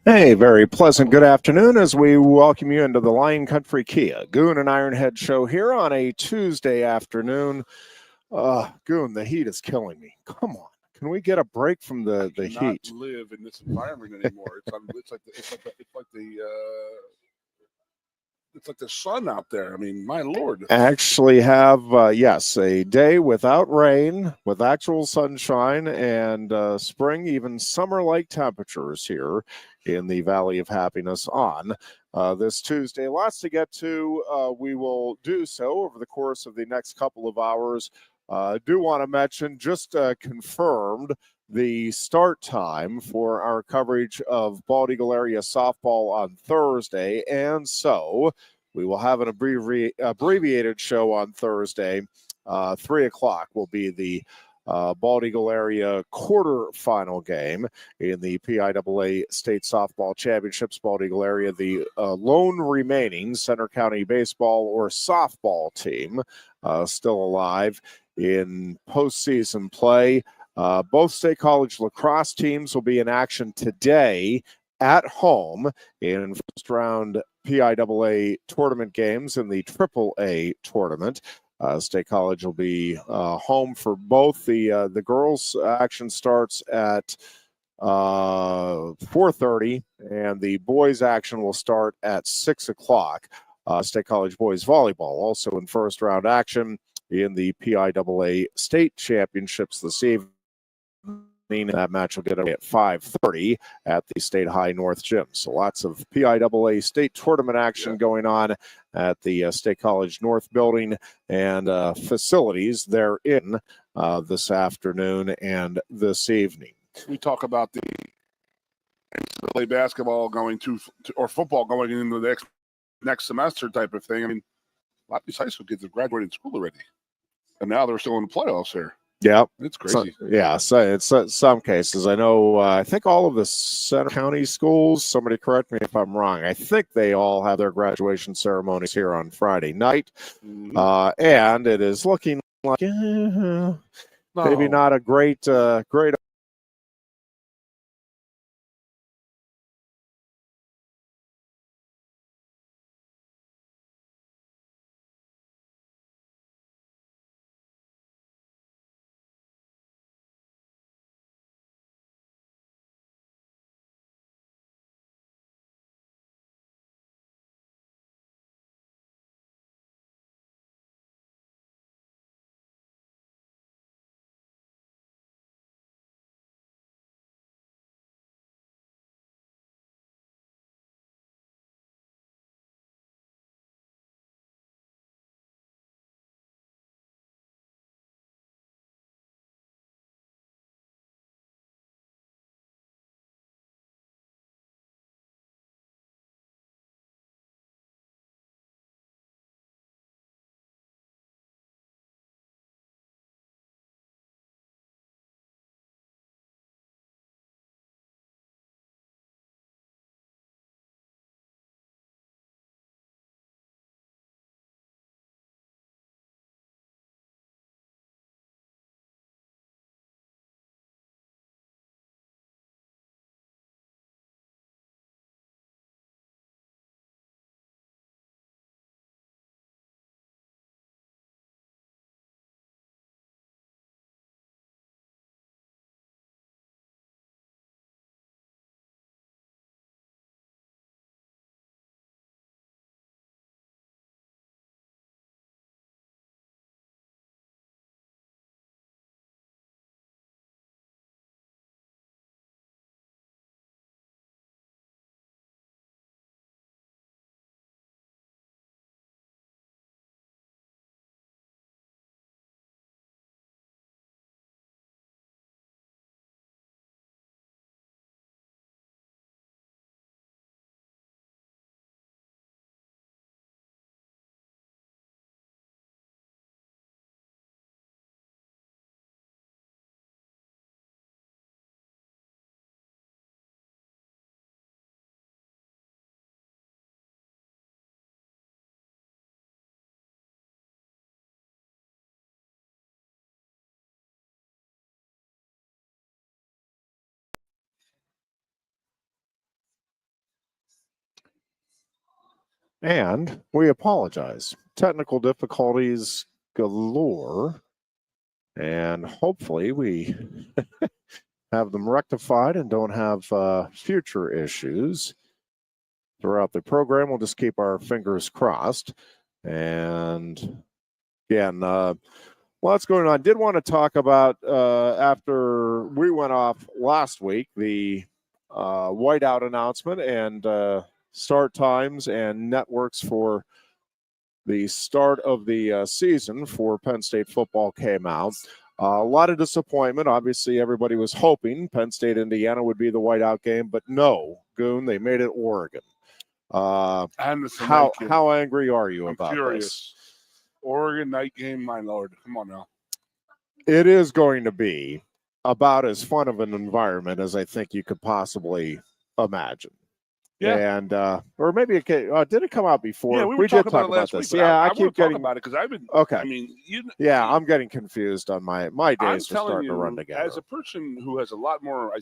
Hey, very pleasant good afternoon as we welcome you into the Lion Country Kia Goon and Ironhead show here on a Tuesday afternoon. Goon, the heat is killing me. Come on. Can we get a break from the Cannot heat? live in this environment anymore. It's like the sun out there. I mean, my lord. Actually have, yes, a day without rain, with actual sunshine and spring, even summer-like temperatures here in the Valley of Happiness on this Tuesday. Lots to get to. We will do so over the course of the next couple of hours. Do want to mention, just confirmed, the start time for our coverage of Bald Eagle area softball on Thursday. And so we will have an abbreviated show on Thursday. 3 o'clock will be the Bald Eagle area quarterfinal game in the PIAA State Softball Championships. Bald Eagle area, the lone remaining Center County baseball or softball team still alive in postseason play. Both State College lacrosse teams will be in action today at home in first round PIAA tournament games in the AAA tournament. State College will be home for both. The girls' action starts at 4:30, and the boys' action will start at 6 o'clock. State College boys volleyball also in first round action in the PIAA state championships this evening. That match will get away at 5:30 at the State High North Gym. So lots of PIAA state tournament action going on at the State College North building and facilities therein this afternoon and this evening. We talk about the NCAA basketball going to or football going into the next semester type of thing. I mean, a lot of these high school kids have graduated school already, and now they're still in the playoffs here. Yeah, it's crazy. So it's some cases. I know. I think all of the Center County schools. Somebody correct me if I'm wrong. I think they all have their graduation ceremonies here on Friday night, and it is looking like maybe not a great And we apologize. Technical difficulties galore. And hopefully we have them rectified and don't have future issues throughout the program. We'll just keep our fingers crossed. And again, lots going on. I did want to talk about, after we went off last week, the whiteout announcement and start times and networks for the start of the season for Penn State football came out. A lot of disappointment. Obviously, everybody was hoping Penn State, Indiana would be the whiteout game, but no, Goon, they made it Oregon. Anderson, how angry are you about furious. this? Oregon night game, my lord. Come on now. It is going to be about as fun of an environment as I think you could possibly imagine. Yeah. And or maybe it did it come out before? Yeah, we did talk about this. Week, yeah, I keep getting about it because I've been okay. I mean, I'm getting confused on my days are starting to run together. As a person who has a lot more,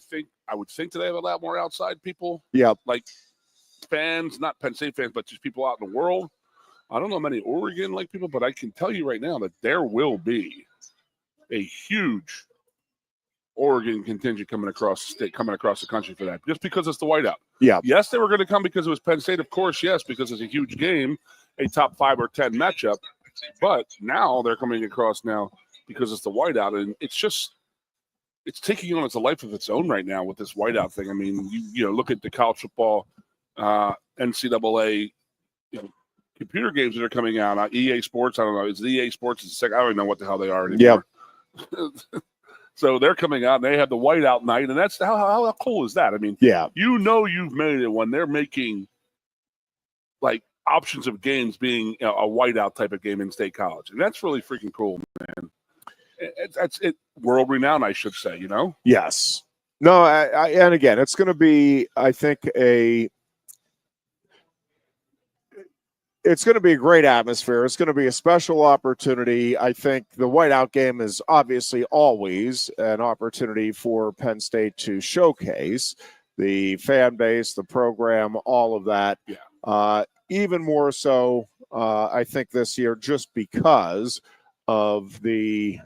I would think that they have a lot more outside people. Yeah, like fans, not Penn State fans, but just people out in the world. I don't know many Oregon people, but I can tell you right now that there will be a huge Oregon contingent coming across the country for that, just because it's the whiteout. Yeah. Yes, they were going to come because it was Penn State, of course. Yes, because it's a huge game, a top 5 or 10 matchup. But now they're coming across now because it's the whiteout, and it's taking on a life of its own right now with this whiteout thing. I mean, you look at the college football, NCAA, computer games that are coming out. EA Sports, I don't know. Is it EA Sports? It's I don't even know what the hell they are anymore. Yep. So they're coming out and they have the whiteout night, and that's how cool is that? I mean, yeah, you've made it when they're making like options of games being a whiteout type of game in State College, and that's really freaking cool, man. That's it, world renowned, I should say. Yes. No, and again, it's going to be, I think, it's going to be a great atmosphere. It's going to be a special opportunity. I think the whiteout game is obviously always an opportunity for Penn State to showcase the fan base, the program, all of that. Yeah. Even more so, I think this year, just because of the,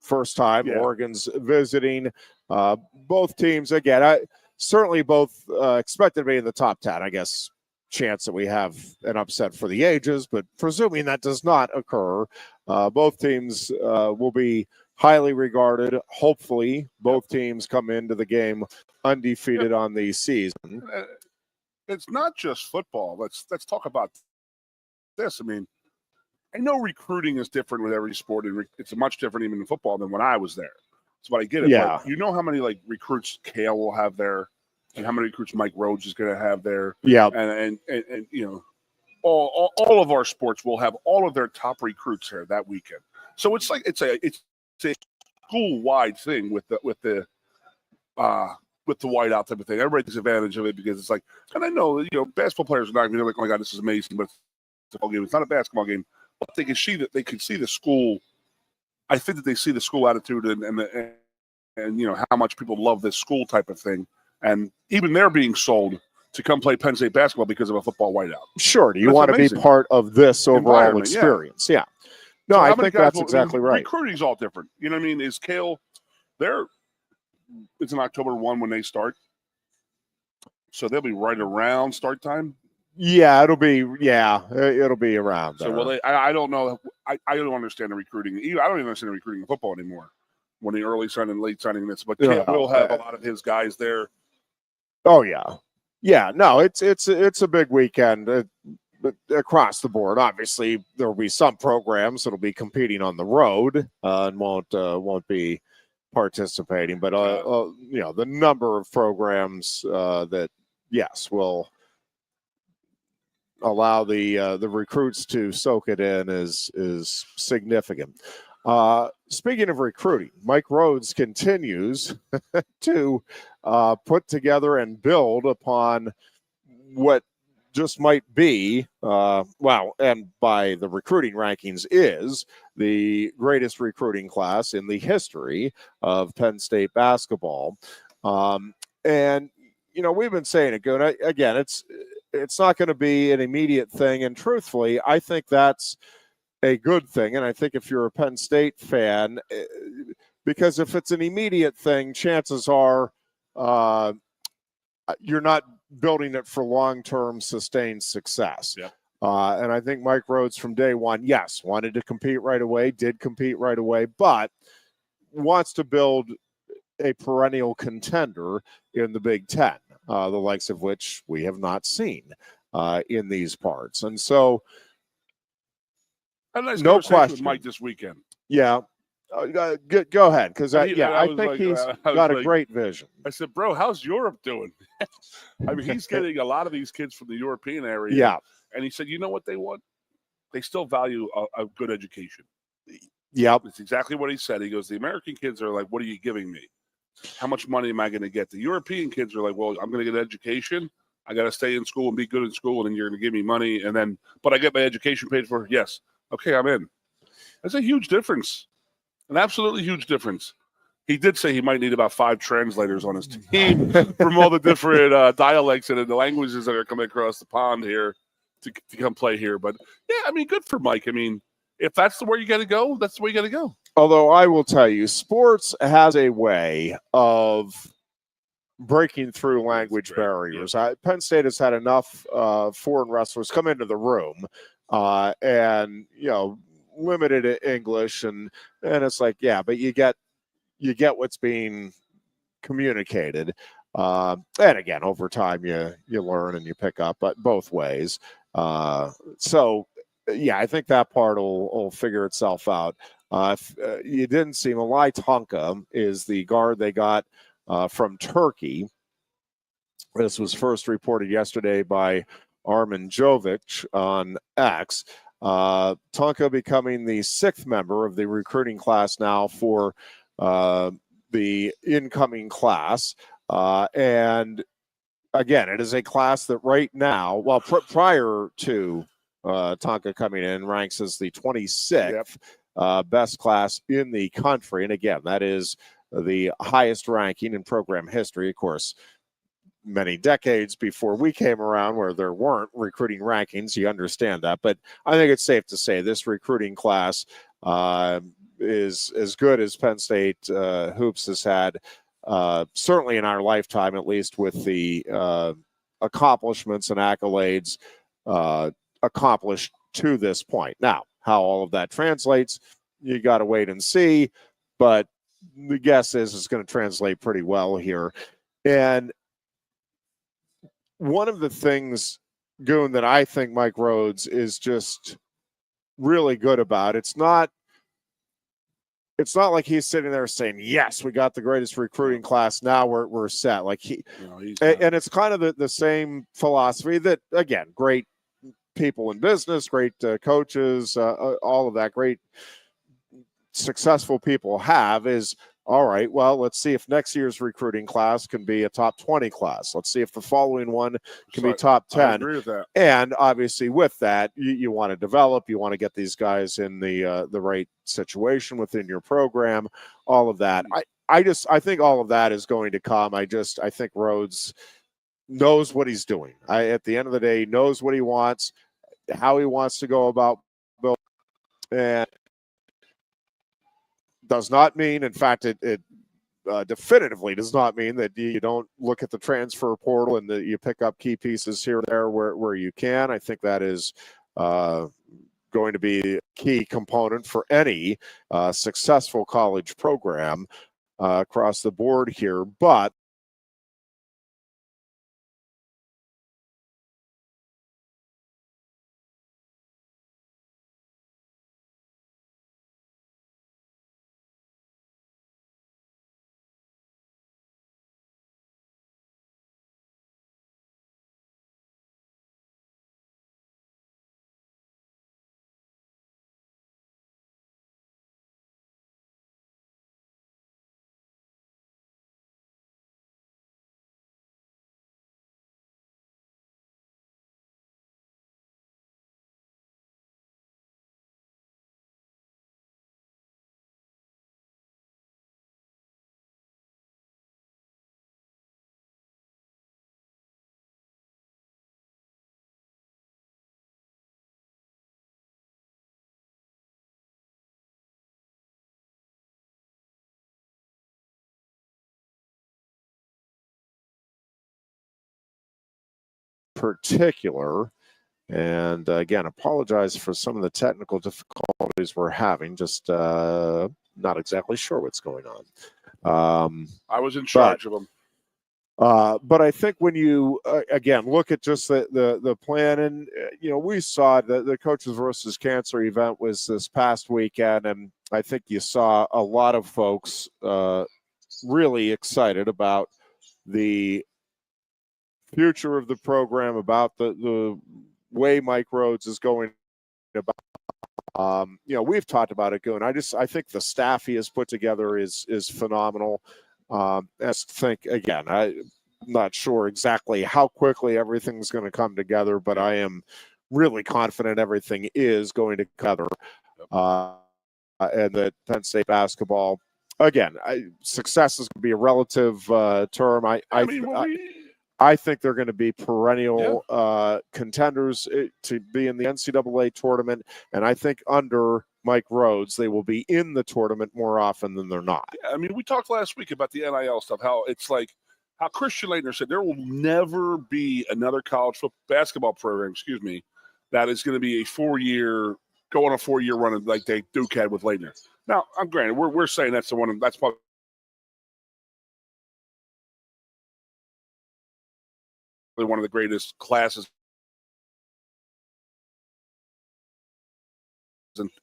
first time Oregon's visiting. Both teams, again, certainly both expected to be in the top 10, I guess. Chance that we have an upset for the ages, but presuming that does not occur, both teams will be highly regarded. Hopefully, both teams come into the game undefeated on the season. It's not just football. Let's talk about this. I mean, I know recruiting is different with every sport, and it's much different even in football than when I was there. That's what I get it. Yeah. But you know how many recruits Kale will have there? And how many recruits Mike Rhodes is going to have there? Yeah, and all of our sports will have all of their top recruits here that weekend. So it's a school wide thing with the whiteout type of thing. Everybody takes advantage of it because it's like, and I know basketball players are not going to be like, oh my god, this is amazing, but it's a football game. It's not a basketball game, but they can see that the school. I think that they see the school attitude and how much people love this school type of thing. And even they're being sold to come play Penn State basketball because of a football whiteout. Sure. Do you want to be part of this overall experience? Yeah. No, so I think that's exactly right. Recruiting's all different. You know what I mean? Is Kale there? It's in October 1 when they start. So they'll be right around start time? Yeah, it'll be around there. So I don't know. I don't understand the recruiting. I don't even understand the recruiting in football anymore. When the early signing, late signing this, but Kale will have a lot of his guys there. Oh yeah. No, it's a big weekend across the board. Obviously, there will be some programs that'll be competing on the road and won't be participating, but the number of programs that will allow the recruits to soak it in is significant. Speaking of recruiting, Mike Rhodes continues to put together and build upon what just might be, and by the recruiting rankings, is the greatest recruiting class in the history of Penn State basketball. And, we've been saying it, Goon. Again, it's not going to be an immediate thing. And truthfully, I think that's a good thing. And I think if you're a Penn State fan, because if it's an immediate thing, chances are you're not building it for long-term sustained success. Yep. And I think Mike Rhodes from day one, yes, wanted to compete right away, did compete right away, but wants to build a perennial contender in the Big Ten, the likes of which we have not seen in these parts. And so, had a nice no conversation question with Mike this weekend. Yeah. Go ahead, because I think like, he's I got a like, great vision. I said, bro, how's Europe doing? I mean, he's getting a lot of these kids from the European area. Yeah. And he said, you know what they want? They still value a good education. Yep. That's exactly what he said. He goes, the American kids are like, what are you giving me? How much money am I going to get? The European kids are like, well, I'm going to get an education. I got to stay in school and be good in school, and then you're going to give me money. And then, but I get my education paid for. Yes. Okay, I'm in. That's a huge difference. An absolutely huge difference. He did say he might need about 5 translators on his team from all the different dialects and the languages that are coming across the pond here to come play here. But, yeah, I mean, good for Mike. I mean, if that's the way you got to go, that's the way you got to go. Although I will tell you, sports has a way of breaking through language barriers. Yeah. Penn State has had enough foreign wrestlers come into the room and, limited English. And it's like, yeah, but you get what's being communicated. And again, over time, you learn and you pick up, but both ways. So, yeah, I think that part will figure itself out. You didn't see Malai Tonka is the guard they got from Turkey. This was first reported yesterday by Armin Jovic on X. Tonka becoming the 6th member of the recruiting class now for the incoming class. And again, it is a class that right now, well, prior to Tonka coming in, ranks as the 26th best class in the country. And again, that is the highest ranking in program history. Of course, many decades before we came around where there weren't recruiting rankings, you understand that. But I think it's safe to say this recruiting class is as good as Penn State hoops has had, certainly in our lifetime, at least with the accomplishments and accolades accomplished to this point. Now, how all of that translates, you got to wait and see, but the guess is it's going to translate pretty well here. And one of the things, Goon, that I think Mike Rhodes is just really good about, it's not like he's sitting there saying, yes, we got the greatest recruiting class, now we're set. Like and it's kind of the same philosophy that, again, great people in business, great coaches, all of that, great successful people have is, all right, well, let's see if next year's recruiting class can be a top 20 class. Let's see if the following one can be top 10. I agree with that. And obviously with that, you want to develop, you want to get these guys in the right situation within your program, all of that. I think all of that is going to come. I think Rhodes knows what he's doing. At the end of the day, he knows what he wants, how he wants to go about building, and does not mean, in fact, it definitively does not mean that you don't look at the transfer portal and that you pick up key pieces here and there where you can. I think that is going to be a key component for any successful college program across the board here. But particular. And again, apologize for some of the technical difficulties we're having. Just not exactly sure what's going on. I was in charge of them. But I think when you again look at just the plan, and we saw the Coaches versus Cancer event was this past weekend, and I think you saw a lot of folks really excited about the future of the program, about the way Mike Rhodes is going about. We've talked about it, Goon. I think the staff he has put together is phenomenal. I think, again, I'm not sure exactly how quickly everything's going to come together, but I am really confident everything is going to cover. And that Penn State basketball, again, success is going to be a relative term. I think they're going to be perennial contenders to be in the NCAA tournament, and I think under Mike Rhodes, they will be in the tournament more often than they're not. Yeah, I mean, we talked last week about the NIL stuff, how it's like how Christian Laettner said there will never be another college basketball program, that is going to be go on a 4-year run like Duke had with Laettner. Now, I'm granted, we're saying that's probably one of the greatest classes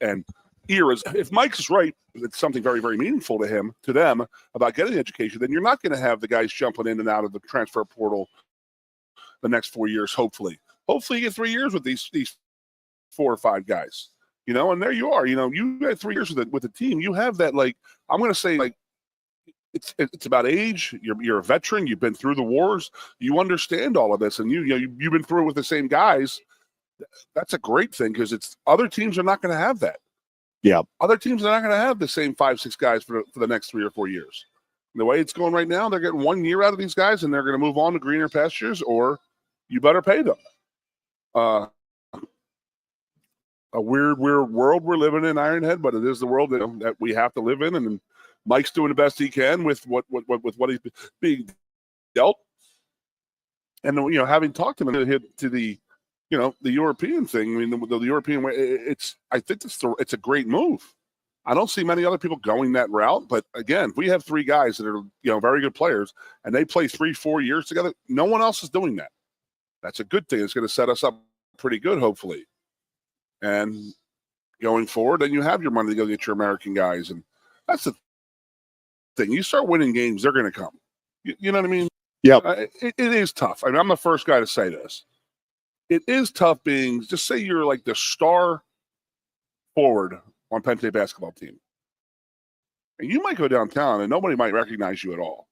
and eras. If Mike's right, it's something very, very meaningful to them about getting education, then you're not going to have the guys jumping in and out of the transfer portal the next 4 years, hopefully. Hopefully you get 3 years with these 4 or 5 guys, and there you are. You had 3 years with the team. You have that, I'm going to say, it's about age. You're a veteran. You've been through the wars. You understand all of this, and you've been through it with the same guys. That's a great thing because other teams are not going to have that. Yeah, other teams are not going to have the same 5-6 guys for the next 3 or 4 years. And the way it's going right now, they're getting 1 year out of these guys, and they're going to move on to greener pastures, or you better pay them. A weird world we're living in, Ironhead, but it is the world that we have to live in, and Mike's doing the best he can with what he's being dealt. And having talked to him to the the European thing. I mean, the European way. I think it's a great move. I don't see many other people going that route. But again, if we have 3 guys that are very good players and they play 3-4 years together, no one else is doing that. That's a good thing. It's going to set us up pretty good, hopefully. And going forward, then you have your money to go get your American guys, and that's the thing. You start winning games, they're going to come. You know what I mean? Yep. It is tough. I mean, I'm the first guy to say this. It is tough being, just say you're like the star forward on Penn State basketball team. And you might go downtown and nobody might recognize you at all.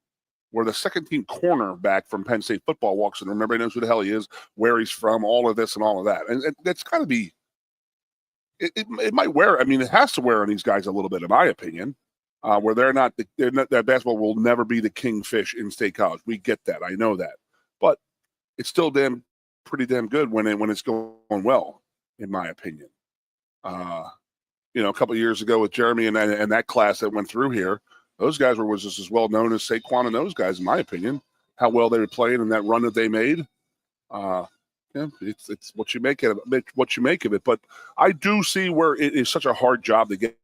Where the second team cornerback from Penn State football walks in, everybody knows who the hell he is, where he's from, all of this and all of that. And that's got to be, it might wear, I mean, it has to wear on these guys a little bit, in my opinion, where they're not, that basketball will never be the kingfish in State College. We get that. I know that. But it's still pretty damn good when it's going well, in my opinion. A couple of years ago with Jeremy and that class that went through here, those guys was just as well known as Saquon and those guys, in my opinion, how well they were playing and that run that they made. It's what you make of it. But I do see where it is such a hard job to get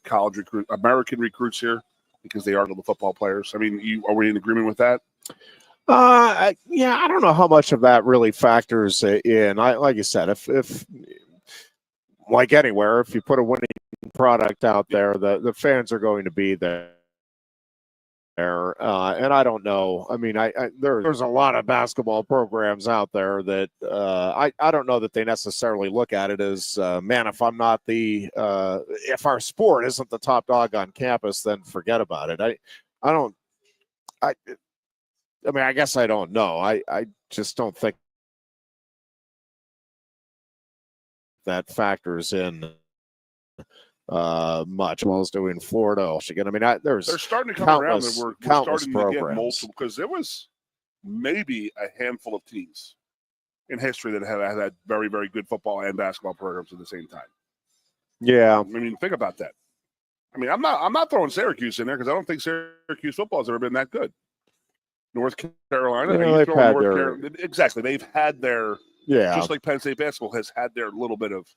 college American recruits here because they are little football players. I mean, are we in agreement with that? Yeah, I don't know how much of that really factors in. Like you said, if like anywhere, if you put a winning product out there, the fans are going to be there. And I don't know. I mean, there's a lot of basketball programs out there that I don't know that they necessarily look at it as, man, if I'm not if our sport isn't the top dog on campus, then forget about it. I mean, I guess I don't know. I just don't think that factors in much. Well, as doing Florida, Michigan. I mean, they're starting to come around, and we're starting programs. to get multiple, because there was maybe a handful of teams in history that have had very, very good football and basketball programs at the same time. Yeah, I mean, think about that. I mean, I'm not throwing Syracuse in there because I don't think Syracuse football has ever been that good. North Carolina. Yeah, Are you they've throwing had North their- Carolina? Exactly. They've had their, Yeah. just like Penn State basketball has had their little bit of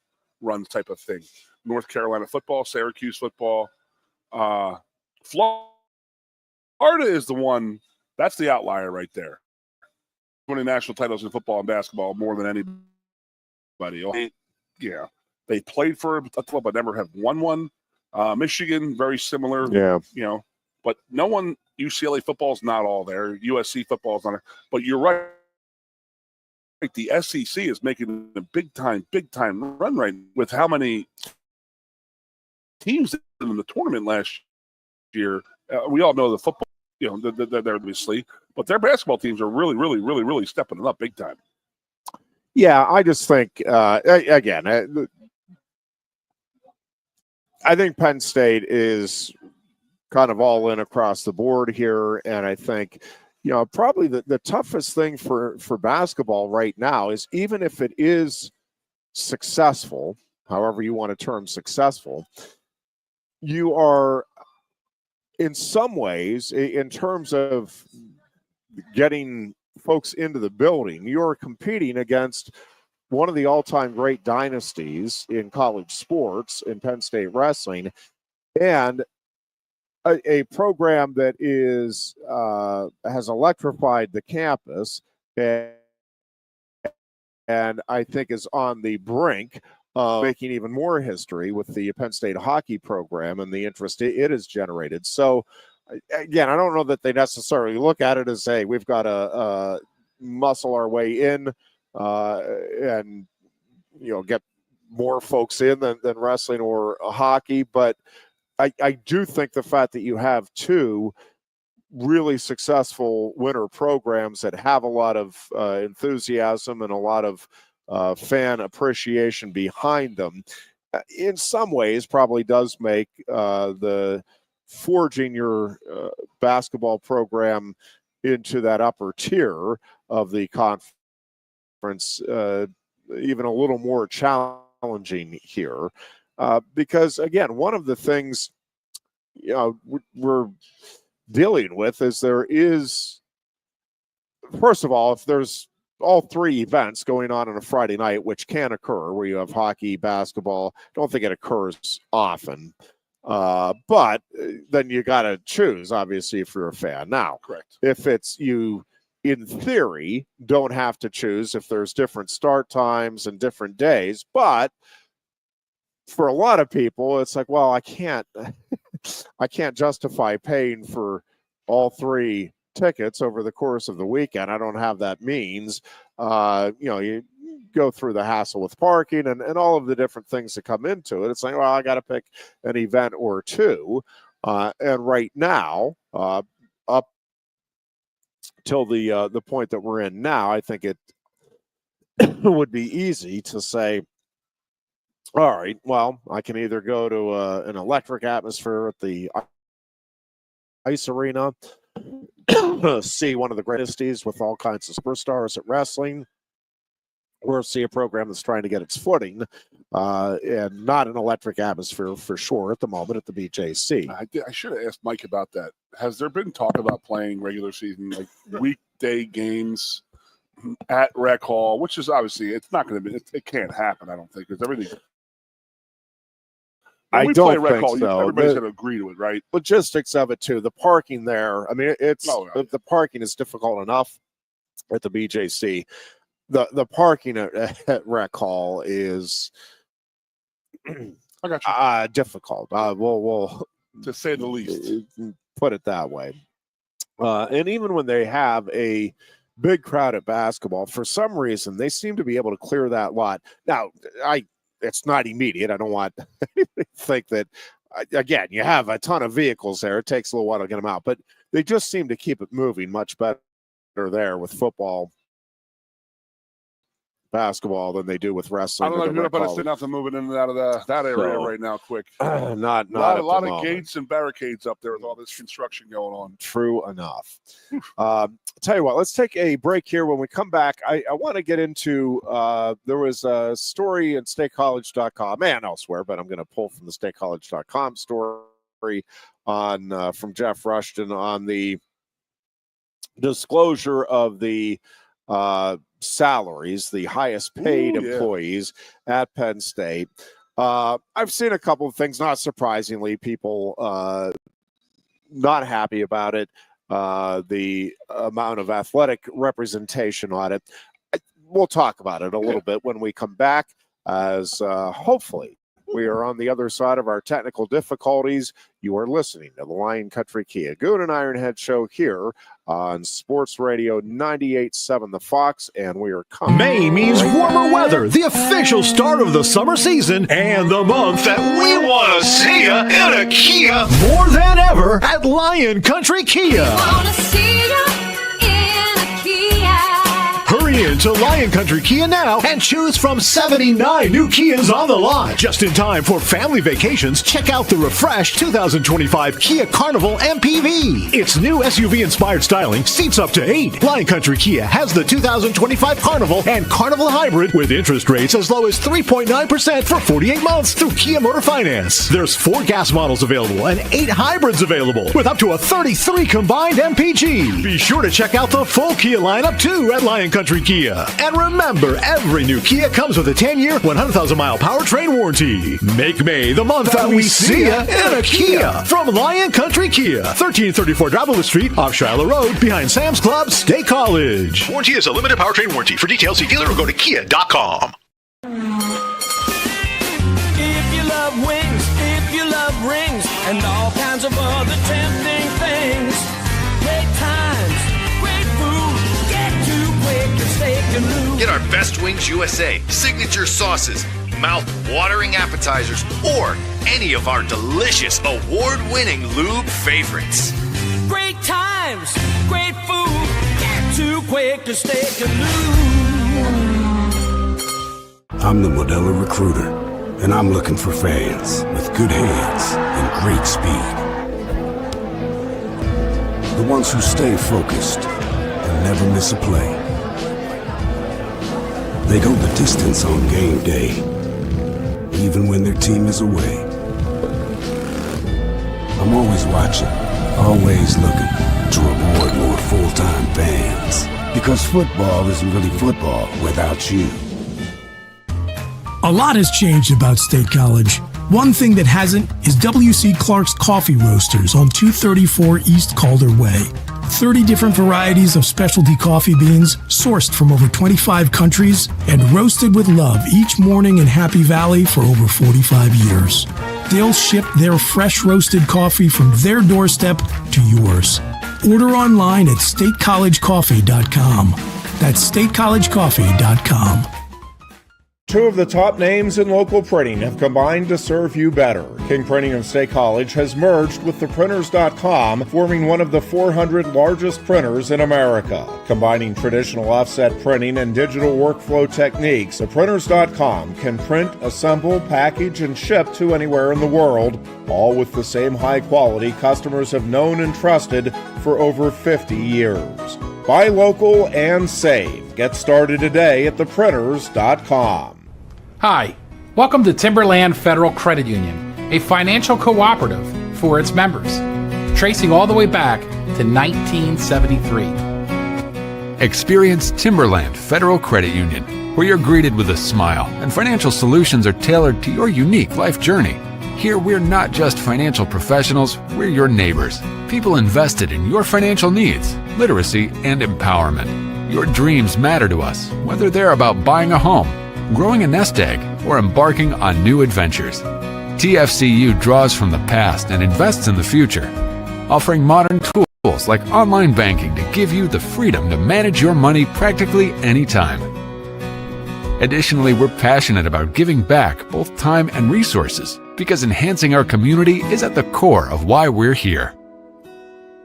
runs type of thing. North Carolina football, Syracuse football. Florida is the one, that's the outlier right there. Winning national titles in football and basketball more than anybody. Yeah. They played for a club, but never have won one. Michigan, very similar. Yeah. You know, but no one, UCLA football's not all there. USC football's not there. But you're right. The SEC is making a big time run right with how many teams in the tournament last year. We all know the football, you know, they're obviously, but their basketball teams are really stepping it up big time. Yeah, I just think, again, I think Penn State is kind of all in across the board here, and I think, you know, probably the toughest thing for basketball right now is, even if it is successful, however you want to term successful, you are in some ways, in terms of getting folks into the building, you're competing against one of the all-time great dynasties in college sports, in Penn State Wrestling, and a program that is has electrified the campus, and I think is on the brink of making even more history with the Penn State hockey program and the interest it has generated. So, again, I don't know that they necessarily look at it as, hey, we've got to muscle our way in and, you know, get more folks in than wrestling or hockey. But I do think the fact that you have two really successful winter programs that have a lot of enthusiasm and a lot of fan appreciation behind them, in some ways probably does make the forging your basketball program into that upper tier of the conference even a little more challenging here. Because, again, one of the things, you know, we're dealing with is, there is, first of all, if there's all three events going on a Friday night, which can occur, where you have hockey, basketball, don't think it occurs often. But then you got to choose, obviously, if you're a fan. Now, correct. If it's you, in theory, don't have to choose if there's different start times and different days. But for a lot of people, it's like, well, I can't justify paying for all three tickets over the course of the weekend. I don't have that means. You know, you go through the hassle with parking and all of the different things that come into it. It's like, well, I got to pick an event or two. And right now, up till the point that we're in now, I think it would be easy to say, all right, well, I can either go to an electric atmosphere at the ice arena, see one of the greatest with all kinds of superstars at wrestling, or see a program that's trying to get its footing, and not an electric atmosphere for sure at the moment at the BJC. I should have asked Mike about that. Has there been talk about playing regular season, like weekday games at Rec Hall, which is obviously, it's not going to be, it can't happen, I don't think, because everything. I don't think so. Everybody's going to agree to it, right? Logistics of it too. The parking there. I mean, the parking is difficult enough at the BJC. The parking at Rec Hall is I got you. Difficult. We'll to say the least, put it that way. And even when they have a big crowd at basketball, for some reason they seem to be able to clear that lot. Now, it's not immediate. I don't want anybody to think that, again, you have a ton of vehicles there. It takes a little while to get them out, but they just seem to keep it moving much better there with football, basketball than they do with wrestling. I don't know if you're going to put nothing moving in and out of that area right now quick. Not a lot of gates and barricades up there with all this construction going on. True enough. Tell you what, let's take a break here. When we come back, I want to get into there was a story in statecollege.com and elsewhere, but I'm going to pull from the statecollege.com story on from Jeff Rushton on the disclosure of the salaries, the highest paid employees at Penn State. I've seen a couple of things, not surprisingly, people not happy about it, the amount of athletic representation on it. We'll talk about it a little bit when we come back, as hopefully we are on the other side of our technical difficulties. You are listening to the Lion Country Kia Goon and Ironhead show here on Sports Radio 98.7 The Fox, and we are coming. May means warmer weather, the official start of the summer season, and the month that we want to see ya in a Kia more than ever at Lion Country Kia. Hurry into Lion Country Kia now and choose from 79 new Kias on the lot. Just in time for family vacations, check out the refreshed 2025 Kia Carnival MPV. Its new SUV-inspired styling seats up to 8. Lion Country Kia has the 2025 Carnival and Carnival Hybrid with interest rates as low as 3.9% for 48 months through Kia Motor Finance. There's 4 gas models available and 8 hybrids available with up to a 33 combined MPG. Be sure to check out the full Kia lineup too at Lion Country Kia. And remember, every new Kia comes with a 10-year, 100,000-mile powertrain warranty. Make May the month that we see ya in a Kia. From Lion Country Kia, 1334 Dravilla Street, off Shiloh Road, behind Sam's Club, State College. Warranty is a limited powertrain warranty. For details, see dealer or go to kia.com. If you love wings, if you love rings, and all kinds of other tempting things, great times, great food, get to Quaker Steak Lube. Get our Best Wings USA, signature sauces, mouth-watering appetizers, or any of our delicious award-winning lube favorites. Great times, great food, get to Quaker Steak Lube. I'm the Modelo Recruiter, and I'm looking for fans with good hands and great speed. The ones who stay focused and never miss a play. They go the distance on game day, even when their team is away. I'm always watching, always looking to reward more full-time fans. Because football isn't really football without you. A lot has changed about State College. One thing that hasn't is W.C. Clark's Coffee Roasters on 234 East Calder Way. 30 different varieties of specialty coffee beans sourced from over 25 countries and roasted with love each morning in Happy Valley for over 45 years. They'll ship their fresh roasted coffee from their doorstep to yours. Order online at statecollegecoffee.com. That's statecollegecoffee.com. 2 of the top names in local printing have combined to serve you better. King Printing of State College has merged with theprinters.com, forming one of the 400 largest printers in America. Combining traditional offset printing and digital workflow techniques, theprinters.com can print, assemble, package, and ship to anywhere in the world, all with the same high quality customers have known and trusted for over 50 years. Buy local and save. Get started today at theprinters.com. Hi, welcome to Timberland Federal Credit Union, a financial cooperative for its members, tracing all the way back to 1973. Experience Timberland Federal Credit Union, where you're greeted with a smile and financial solutions are tailored to your unique life journey. Here, we're not just financial professionals, we're your neighbors, people invested in your financial needs, literacy, and empowerment. Your dreams matter to us, whether they're about buying a home, growing a nest egg, or embarking on new adventures. TFCU draws from the past and invests in the future, offering modern tools like online banking to give you the freedom to manage your money practically anytime. Additionally, we're passionate about giving back both time and resources because enhancing our community is at the core of why we're here.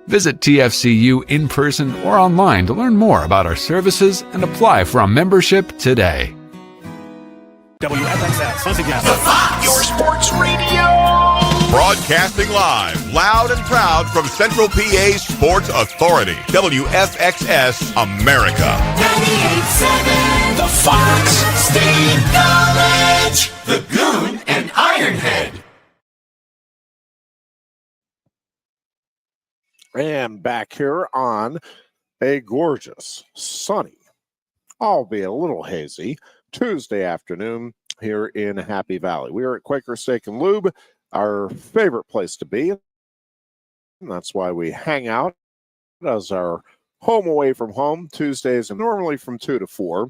Visit TFCU in person or online to learn more about our services and apply for a membership today. WFXS, once again. The Fox, your sports radio. Broadcasting live, loud and proud from Central PA's Sports Authority. WFXS America. 98.7 The Fox, State College, the Goon and Ironhead. And back here on a gorgeous, sunny, albeit a little hazy, Tuesday afternoon here in Happy Valley. We are at Quaker Steak and Lube, our favorite place to be. And that's why we hang out as our home away from home Tuesdays, and normally from 2 to 4.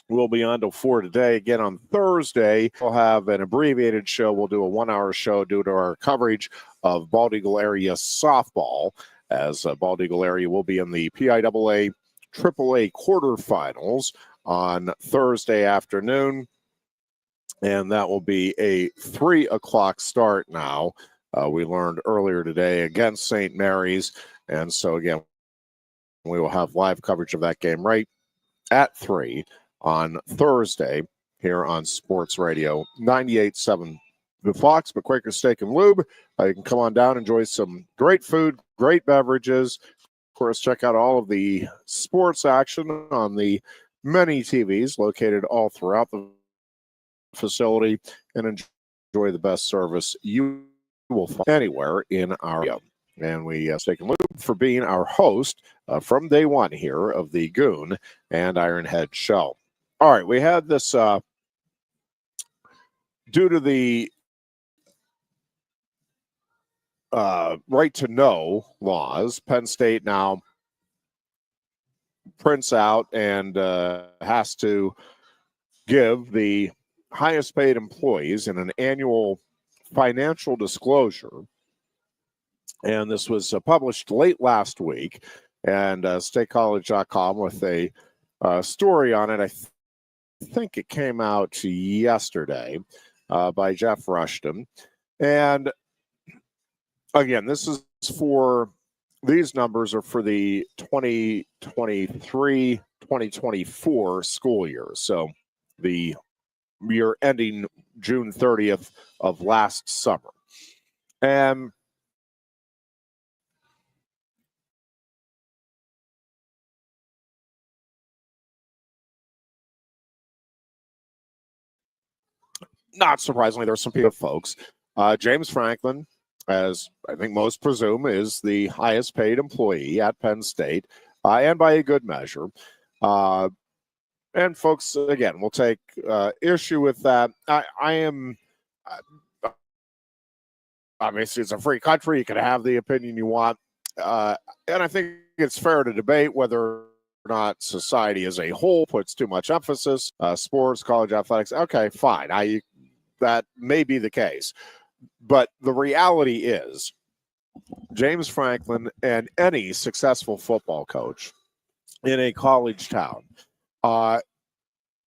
We'll be on till 4 today. Again, on Thursday, we'll have an abbreviated show. We'll do a 1-hour show due to our coverage of Bald Eagle area softball, as Bald Eagle area will be in the PIAA AAA quarterfinals on Thursday afternoon. And that will be a 3 o'clock start now. We learned earlier today against St. Mary's. And so, again, we will have live coverage of that game right at 3 on Thursday here on Sports Radio 98.7 The Fox, but Quaker Steak and Lube. You can come on down, enjoy some great food, great beverages. Of course, check out all of the sports action on the many TVs located all throughout the facility, and enjoy the best service you will find anywhere in our area. And we Steak and Lube for being our host from day one here of the Goon and Ironhead show. All right, we had this due to the right to know laws. Penn State now prints out and has to give the highest paid employees in an annual financial disclosure. And this was published late last week, and statecollege.com with a story on it. I think it came out yesterday by Jeff Rushton. And again, these numbers are for the 2023-2024 school year. So the year ending June 30th of last summer. And not surprisingly, there's some folks. James Franklin, as I think most presume, is the highest paid employee at Penn State, and by a good measure. And folks, again, will take issue with that. I am, obviously, it's a free country. You can have the opinion you want. And I think it's fair to debate whether or not society as a whole puts too much emphasis, sports, college athletics. Okay, fine. That may be the case. But the reality is, James Franklin and any successful football coach in a college town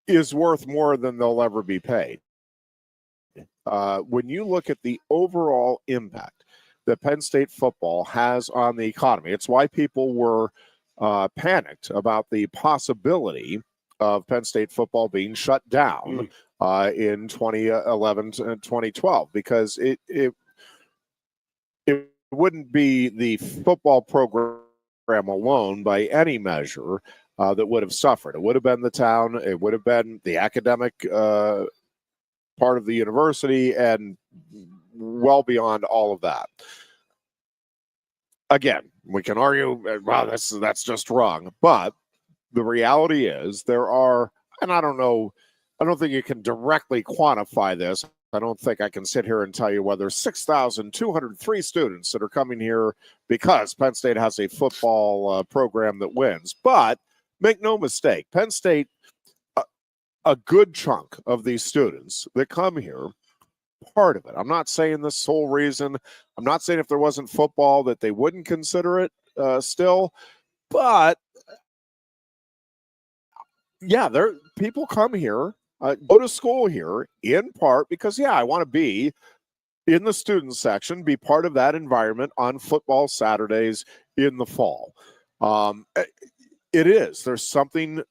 is worth more than they'll ever be paid. When you look at the overall impact that Penn State football has on the economy, it's why people were panicked about the possibility of Penn State football being shut down in 2011 and 2012, because it wouldn't be the football program alone by any measure that would have suffered. It would have been the town, it would have been the academic part of the university, and well beyond all of that. Again, we can argue, wow, that's just wrong. But the reality is there are, and I don't think you can directly quantify this. I don't think I can sit here and tell you whether 6,203 students that are coming here because Penn State has a football program that wins. But make no mistake, Penn State, a good chunk of these students that come here, part of it. I'm not saying the sole reason. I'm not saying if there wasn't football that they wouldn't consider it still. But, yeah, people come here. Go to school here in part because, I want to be in the student section, be part of that environment on football Saturdays in the fall. There's something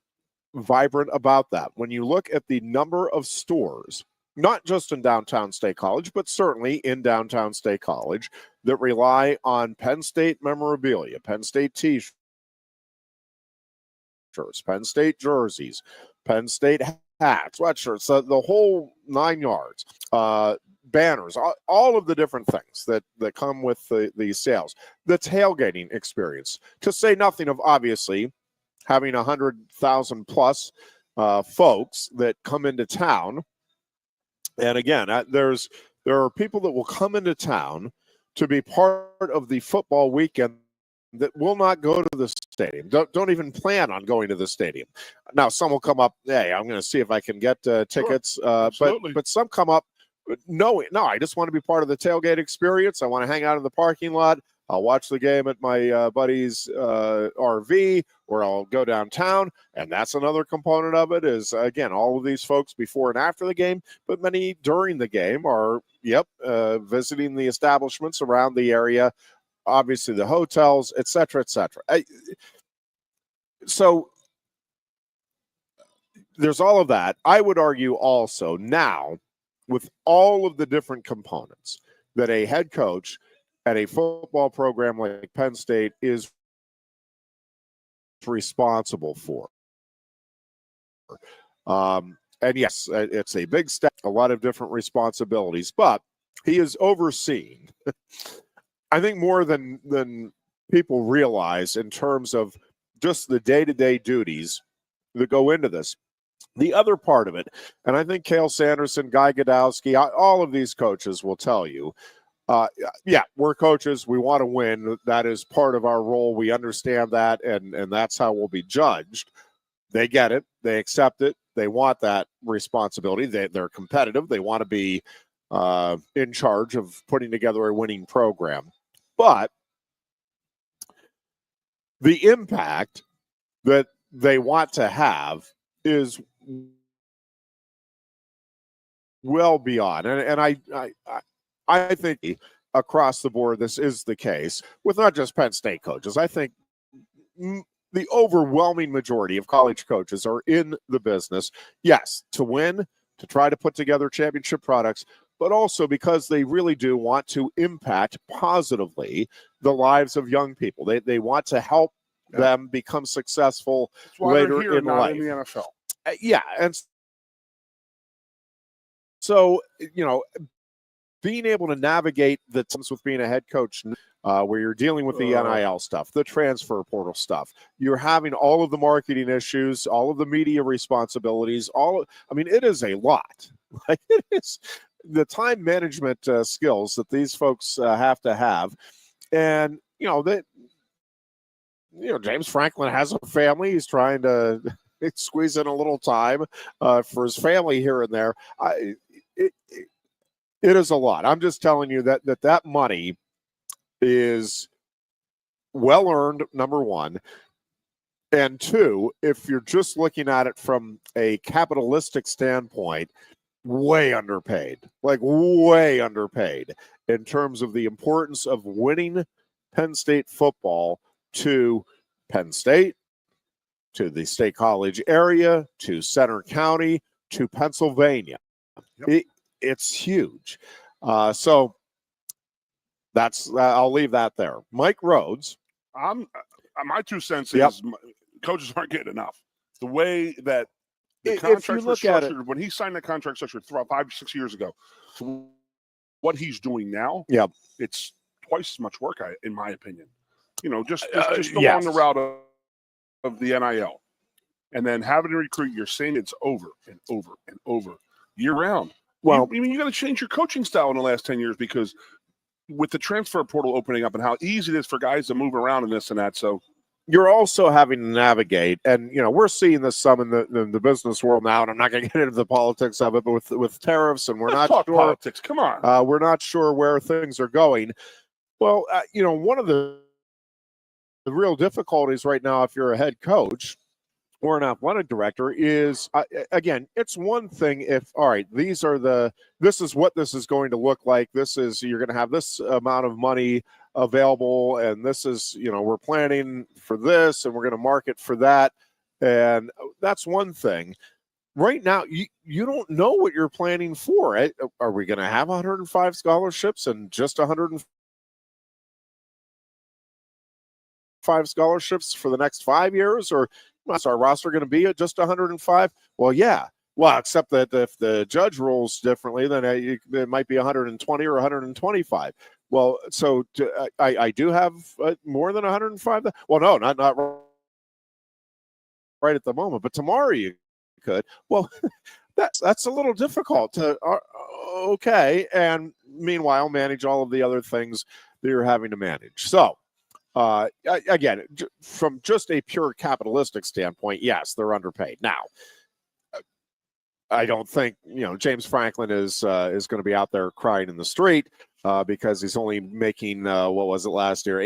vibrant about that. When you look at the number of stores, not just in downtown State College, but certainly in downtown State College, that rely on Penn State memorabilia, Penn State t-shirts, Penn State jerseys, Penn State hats, sweatshirts, the whole 9 yards, banners, all of the different things that come with the sales, the tailgating experience, to say nothing of obviously having 100,000 plus folks that come into town. And again, there are people that will come into town to be part of the football weekend that will not go to the stadium, don't even plan on going to the stadium. Now, some will come up, hey, I'm going to see if I can get tickets, but some come up, no, I just want to be part of the tailgate experience. I want to hang out in the parking lot. I'll watch the game at my buddy's RV, or I'll go downtown. And that's another component of it is, again, all of these folks before and after the game, but many during the game are, visiting the establishments around the area, obviously the hotels, et cetera, et cetera. So there's all of that. I would argue also now, with all of the different components that a head coach at a football program like Penn State is responsible for. And yes, it's a big step, a lot of different responsibilities, but he is overseeing, I think, more than people realize in terms of just the day-to-day duties that go into this. The other part of it, and I think Cale Sanderson, Guy Godowski, all of these coaches will tell you, we're coaches. We want to win. That is part of our role. We understand that, and that's how we'll be judged. They get it. They accept it. They want that responsibility. They're competitive. They want to be in charge of putting together a winning program. But the impact that they want to have is well beyond. And I think across the board this is the case with not just Penn State coaches. I think the overwhelming majority of college coaches are in the business, yes, to win, to try to put together championship products, but also because they really do want to impact positively the lives of young people. They want to help them become successful later in life. In the NFL. And so, being able to navigate the times with being a head coach, where you're dealing with the NIL stuff, the transfer portal stuff, you're having all of the marketing issues, all of the media responsibilities, it is a lot. Like, it is the time management skills that these folks have to have. And, James Franklin has a family. He's trying to squeeze in a little time for his family here and there. It is a lot. I'm just telling you that money is well earned, number one. And two, if you're just looking at it from a capitalistic standpoint, way underpaid in terms of the importance of winning Penn State football to Penn State, to the State College area, to Center County, to Pennsylvania. Yep. It's huge. So that's I'll leave that there. Mike Rhodes. My 2 cents is coaches aren't getting enough. The way that the contracts were structured when he signed the contract structured 5-6 years ago to what he's doing now, it's twice as much work, in my opinion. Just along the route of the NIL. And then having to recruit your same kids over and over and over year round. Well, you got to change your coaching style in the last 10 years because with the transfer portal opening up and how easy it is for guys to move around and this and that. So you're also having to navigate, and we're seeing this some in the business world now, and I'm not going to get into the politics of it, but with tariffs, and Let's talk politics. Come on, we're not sure where things are going. Well, one of the real difficulties right now, if you're a head coach or an athletic director, is again, it's one thing if, all right, this is what this is going to look like. You're going to have this amount of money available, and this is, we're planning for this, and we're going to market for that. And that's one thing. Right now, you don't know what you're planning for. Are we going to have 105 scholarships and just 105 scholarships for the next 5 years? Or is our roster going to be at just 105? Well, yeah, Well, except that if the judge rules differently, then it might be 120 or 125. Well, so I do have more than 105. Well, no, not right at the moment, but tomorrow you could. Well, that's a little difficult to. Okay, and meanwhile, manage all of the other things that you're having to manage. So, again, from just a pure capitalistic standpoint, yes, they're underpaid. Now, I don't think James Franklin is going to be out there crying in the street because he's only making what was it last year,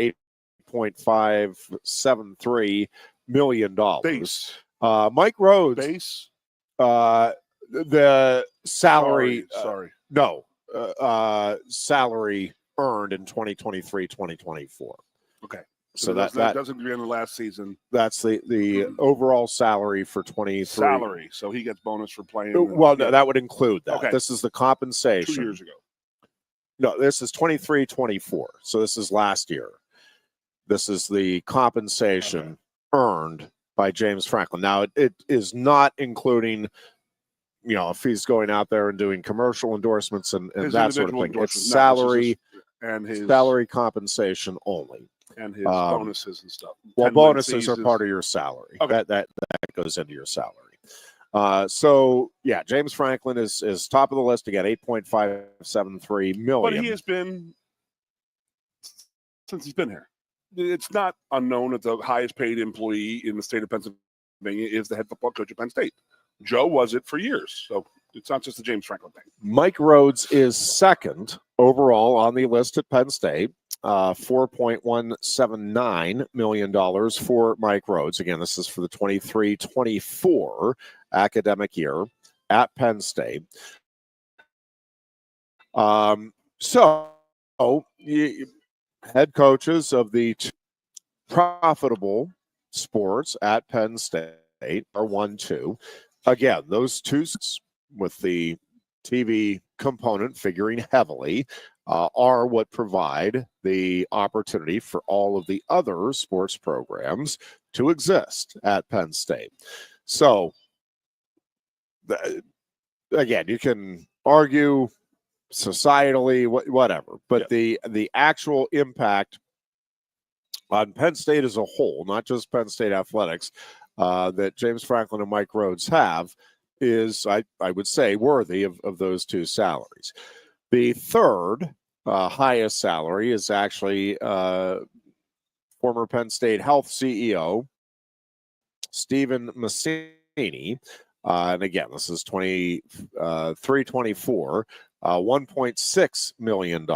$8.573 million. Base. Mike Rhodes. Base. The salary. Sorry. No. Salary earned in 2023-2024. Okay. So that doesn't agree on the last season. That's the overall salary for 23. Salary. So he gets bonus for playing. Well, no, that would include that. Okay. This is the compensation. 2 years ago. No, this is 23-24. So this is last year. This is the compensation earned by James Franklin. Now, it is not including, if he's going out there and doing commercial endorsements and that sort of thing. It's salary and his salary compensation only. And his bonuses and stuff. Well, bonuses are part of your salary. Okay. That goes into your salary. So, yeah, James Franklin is top of the list. Again, $8.573 million. But he has been, since he's been here. It's not unknown that the highest paid employee in the state of Pennsylvania is the head football coach at Penn State. Joe was it for years. So it's not just the James Franklin thing. Mike Rhodes is second overall on the list at Penn State. $4.179 million for Mike Rhodes. Again, this is for the 23-24 academic year at Penn State. Head coaches of the profitable sports at Penn State are 1-2. Again, those two with the TV component figuring heavily are what provide the opportunity for all of the other sports programs to exist at Penn State. So, again, you can argue societally, whatever, but the actual impact on Penn State as a whole, not just Penn State athletics, that James Franklin and Mike Rhodes have is, I would say, worthy of those two salaries. The third highest salary is actually former Penn State Health CEO Stephen Massini. And again, this is 23-24, $1.6 million.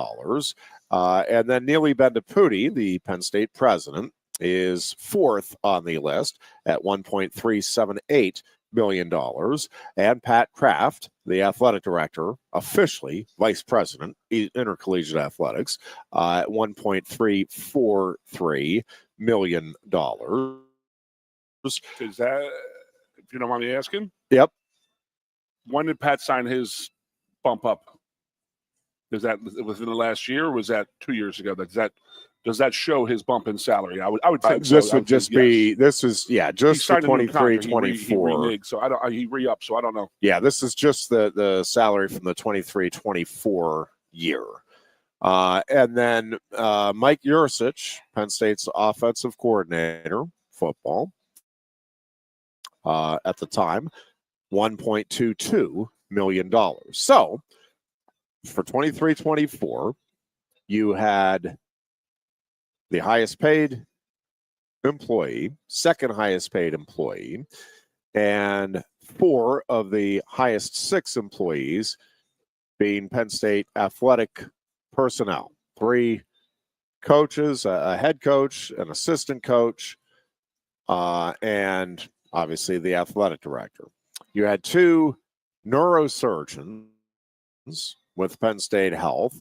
And then Neely Bendapudi, the Penn State president, is fourth on the list at $1.378 million. And Pat Kraft, the athletic director, officially vice president, intercollegiate athletics, at $1.343 million. Is that, if you don't mind me asking? Yep. When did Pat sign his bump up? Is that within the last year, or was that 2 years ago? Does that show his bump in salary? I would think so. This would just be, this is, just for 23-24. So he re-upped, so I don't know. Yeah, this is just the salary from the 23-24 year. And then Mike Yursich, Penn State's offensive coordinator, football, at the time, $1.22 million. So for 23-24, you had the highest paid employee, second highest paid employee, and four of the highest six employees being Penn State athletic personnel. Three coaches, a head coach, an assistant coach, and obviously the athletic director. You had two neurosurgeons with Penn State Health,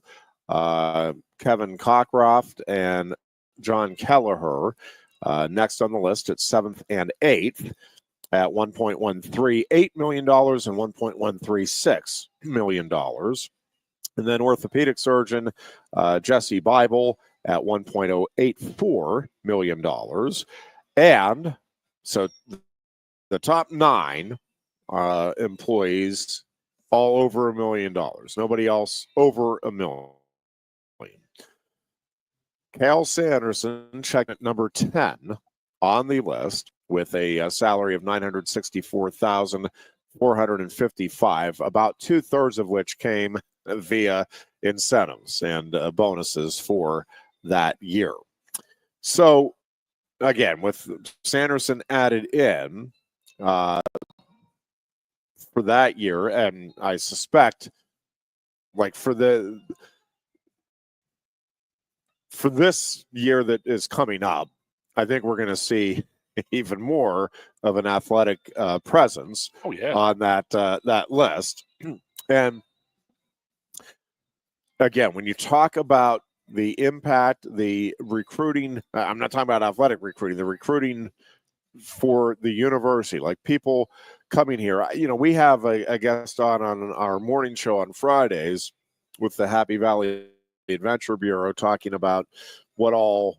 Kevin Cockcroft and John Kelleher, next on the list at 7th and 8th at $1.138 million and $1.136 million. And then orthopedic surgeon Jesse Bible at $1.084 million. And so the top nine employees all over $1 million. Nobody else over $1 million. Cal Sanderson checked at number 10 on the list with a salary of $964,455, about 2/3 of which came via incentives and bonuses for that year. So, again, with Sanderson added in for that year, and I suspect, like for this year that is coming up, I think we're going to see even more of an athletic presence on that list. And again, when you talk about the impact, the recruiting, I'm not talking about athletic recruiting, the recruiting for the university, like people coming here. You know, we have a guest on our morning show on Fridays with the Happy Valley Adventure Bureau talking about what all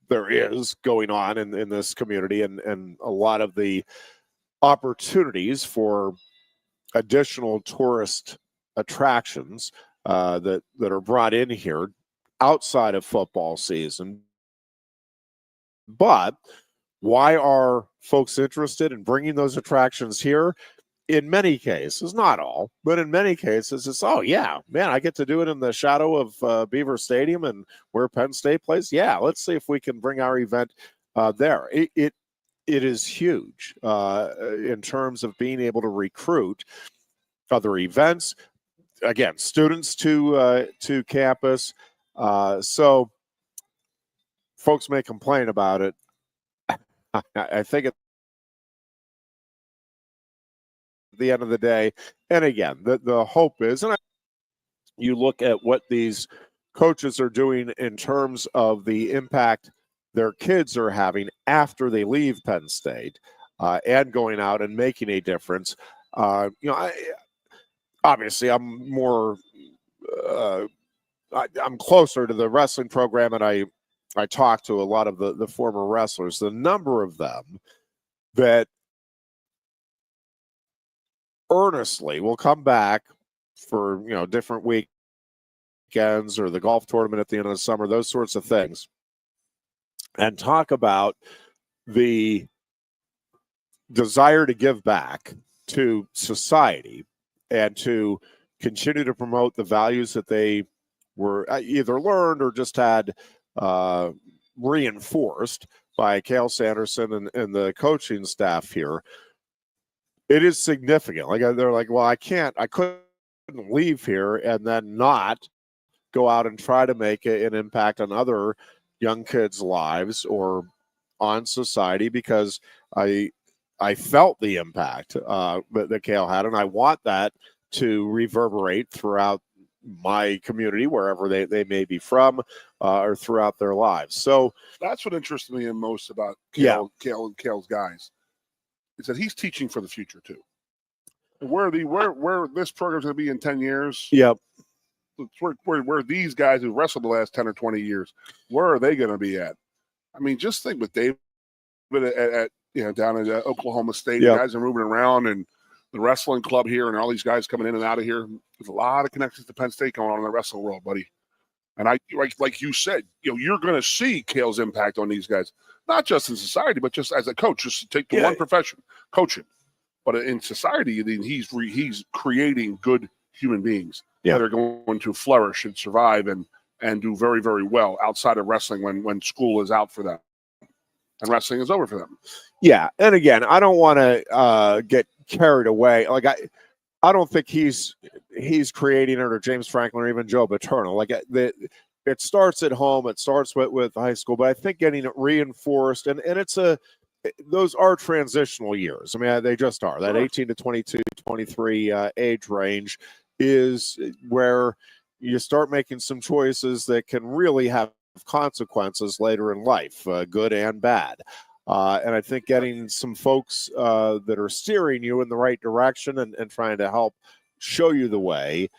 there is going on in this community and a lot of the opportunities for additional tourist attractions that are brought in here outside of football season. But why are folks interested in bringing those attractions here? In many cases, not all, but in many cases, it's, oh, yeah, man, I get to do it in the shadow of Beaver Stadium and where Penn State plays. Yeah, let's see if we can bring our event there. It is huge in terms of being able to recruit other events, again, students to campus. So folks may complain about it. I think at the end of the day, and again, the hope is, and you look at what these coaches are doing in terms of the impact their kids are having after they leave Penn State and going out and making a difference. Obviously, I'm more, I'm closer to the wrestling program, and I talk to a lot of the former wrestlers. The number of them that earnestly will come back for, different weekends or the golf tournament at the end of the summer, those sorts of things, and talk about the desire to give back to society and to continue to promote the values that they were either learned or just had reinforced by Cal Sanderson and the coaching staff here. It is significant. Like, they're like, well, I couldn't leave here and then not go out and try to make an impact on other young kids' lives or on society, because I felt the impact that Cal had, and I want that to reverberate throughout my community, wherever they may be from, or throughout their lives. So that's what interests me most about Cal and Cal's guys, is that he's teaching for the future too. Where this program's going to be in 10 years. Yep. Where these guys who wrestled the last 10 or 20 years, where are they going to be at? I mean, just think with David at down at Oklahoma State, the guys are moving around, and the wrestling club here, and all these guys coming in and out of here. There's a lot of connections to Penn State going on in the wrestling world, buddy. And like you said, you're going to see Cal's impact on these guys, not just in society, but just as a coach. Just take the one profession, coaching. But in society, he's creating good human beings that are going to flourish and survive and do very, very well outside of wrestling when school is out for them and wrestling is over for them. Yeah, and again, I don't want to get carried away. Like, I don't think he's creating it, or James Franklin, or even Joe Paterno. Like, it starts at home. It starts with high school, but I think getting it reinforced, and those are transitional years. I mean, they just are. That 18 to 22, 23 age range is where you start making some choices that can really have consequences later in life, good and bad. And I think getting some folks that are steering you in the right direction and trying to help show you the way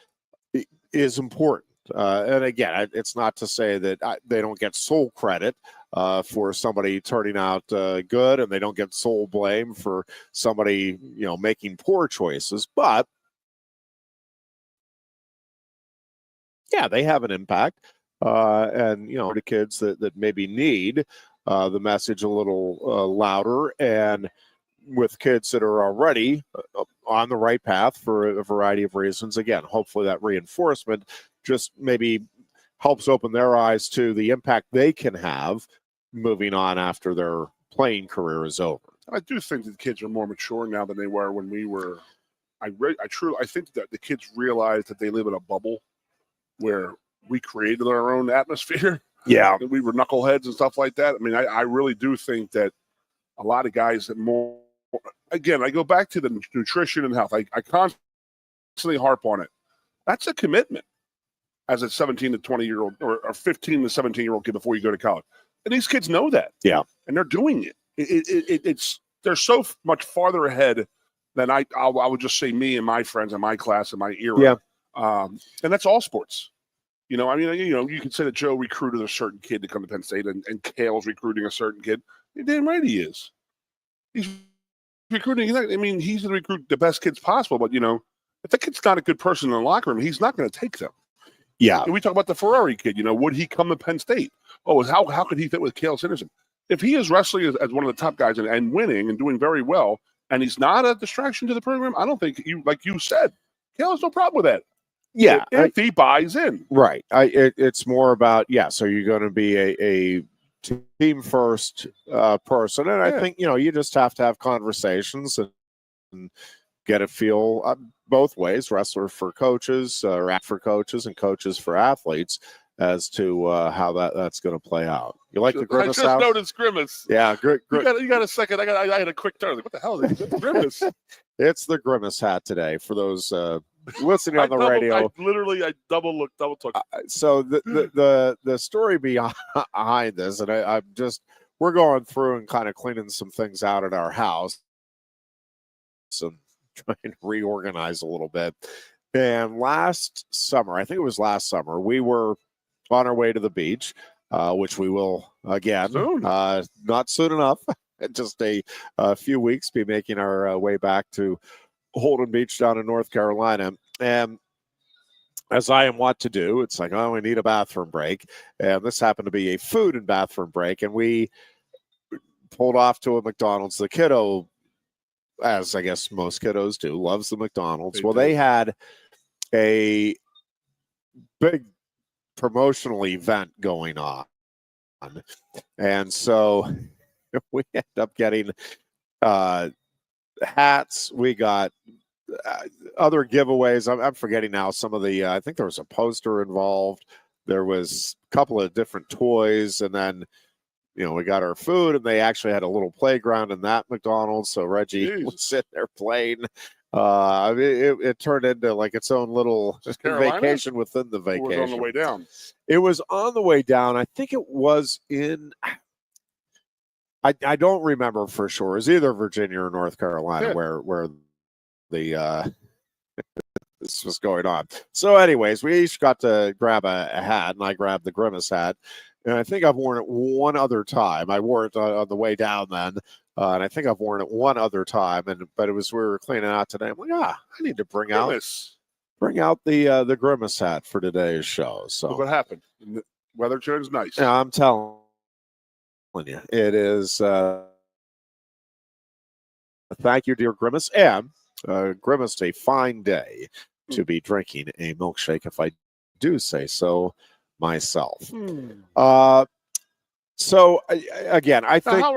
is important. And again, it's not to say that they don't get sole credit for somebody turning out good, and they don't get sole blame for somebody, making poor choices. But yeah, they have an impact. And, the kids that maybe need the message a little louder, and with kids that are already on the right path for a variety of reasons. Again, hopefully that reinforcement just maybe helps open their eyes to the impact they can have moving on after their playing career is over. I do think that the kids are more mature now than they were when we were. I think that the kids realize that they live in a bubble where we created our own atmosphere. Yeah. We were knuckleheads and stuff like that. I mean, I really do think that a lot of guys that more, again, I go back to the nutrition and health. I constantly harp on it. That's a commitment as a 17 to 20-year-old or 15 to 17-year-old kid before you go to college. And these kids know that. Yeah. And they're doing it. They're so much farther ahead than I would just say me and my friends and my class and my era. Yeah. And that's all sports. You could say that Joe recruited a certain kid to come to Penn State and Kale's recruiting a certain kid. You're damn right he is. He's recruiting. He's going to recruit the best kids possible. But, if the kid's not a good person in the locker room, he's not going to take them. Yeah. And we talk about the Ferrari kid. Would he come to Penn State? Oh, how could he fit with Cale Sanderson? If he is wrestling as one of the top guys and winning and doing very well, and he's not a distraction to the program, I don't think like you said, Cale has no problem with that. Yeah. If he buys in. Right. It's more about, so you're going to be a team first person. And I think, you just have to have conversations and get a feel both ways, wrestler for coaches, or act for coaches, and coaches for athletes, as to how that's going to play out. You like the Grimace I just house? noticed Grimace. Yeah. You got a second. I had a quick turn. What the hell is it? Grimace. It's the Grimace hat today for ththose listening on the radio. I double took. So the story behind this, and we're going through and kind of cleaning some things out at our house, and trying to reorganize a little bit. And last summer, I think it was last summer, we were on our way to the beach, which we will again, soon. Not soon enough. Just a few weeks, be making our way back to Holden Beach down in North Carolina. And as I am wont to do, it's like, we need a bathroom break. And this happened to be a food and bathroom break. And we pulled off to a McDonald's. The kiddo, as I guess most kiddos do, loves the McDonald's. They had a big promotional event going on. And so we ended up getting hats. We got other giveaways. I'm forgetting now some of the, I think there was a poster involved. There was a couple of different toys, and then, we got our food, and they actually had a little playground in that McDonald's. So Reggie was sitting there playing. It turned into like its own little vacation within the vacation. It was on the way down. It was on the way down. I think it was in, I don't remember for sure. It was either Virginia or North Carolina where the this was going on. So anyways, we each got to grab a hat, and I grabbed the Grimace hat. And I think I've worn it one other time. I wore it on the way down then. And I think I've worn it one other time. But it was, we were cleaning out today. I'm like, I need to bring out the Grimace hat for today's show. So look what happened. The weather turns nice. Yeah, I'm telling you, it is. Thank you, dear Grimace. And Grimace, a fine day to be drinking a milkshake, if I do say so myself. So again, I think. How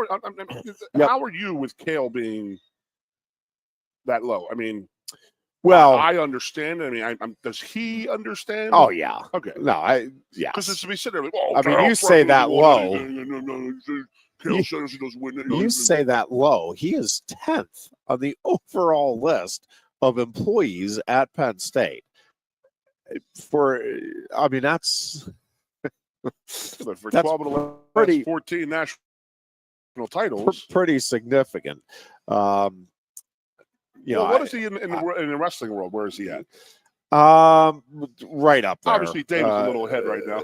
are you with Cale being that low? I mean, I understand. I mean, does he understand? Oh yeah. Okay. No, Because it's to be sitting there like, you say that low. Cale Sanderson doesn't win. You say that low. He is 10th on the overall list of employees at Penn State. That's for 12 and 11, pretty 14 national titles. Pretty significant. What is he in the wrestling world? Where is he at? Right up there. Obviously, Dave's a little ahead right now.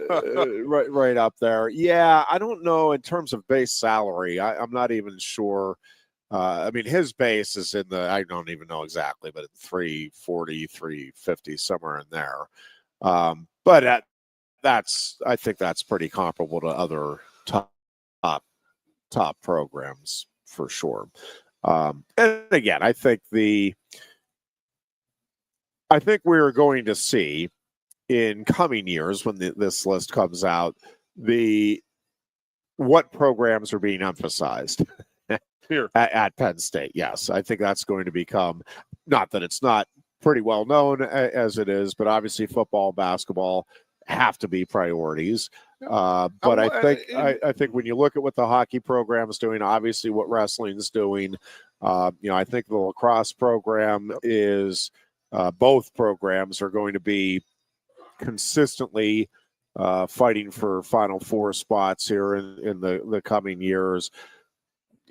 right up there. Yeah, I don't know in terms of base salary. I'm not even sure. I mean, his base is in the, I don't even know exactly, but 340, 350, somewhere in there. But I think that's pretty comparable to other top programs for sure. And again, I think we're going to see in coming years when this list comes out, what programs are being emphasized here at Penn State. Yes, I think that's going to become, not that it's not pretty well known as it is, but obviously football, basketball have to be priorities. But I think when you look at what the hockey program is doing, obviously what wrestling's doing, I think the lacrosse program is, both programs are going to be consistently fighting for Final Four spots here in the coming years.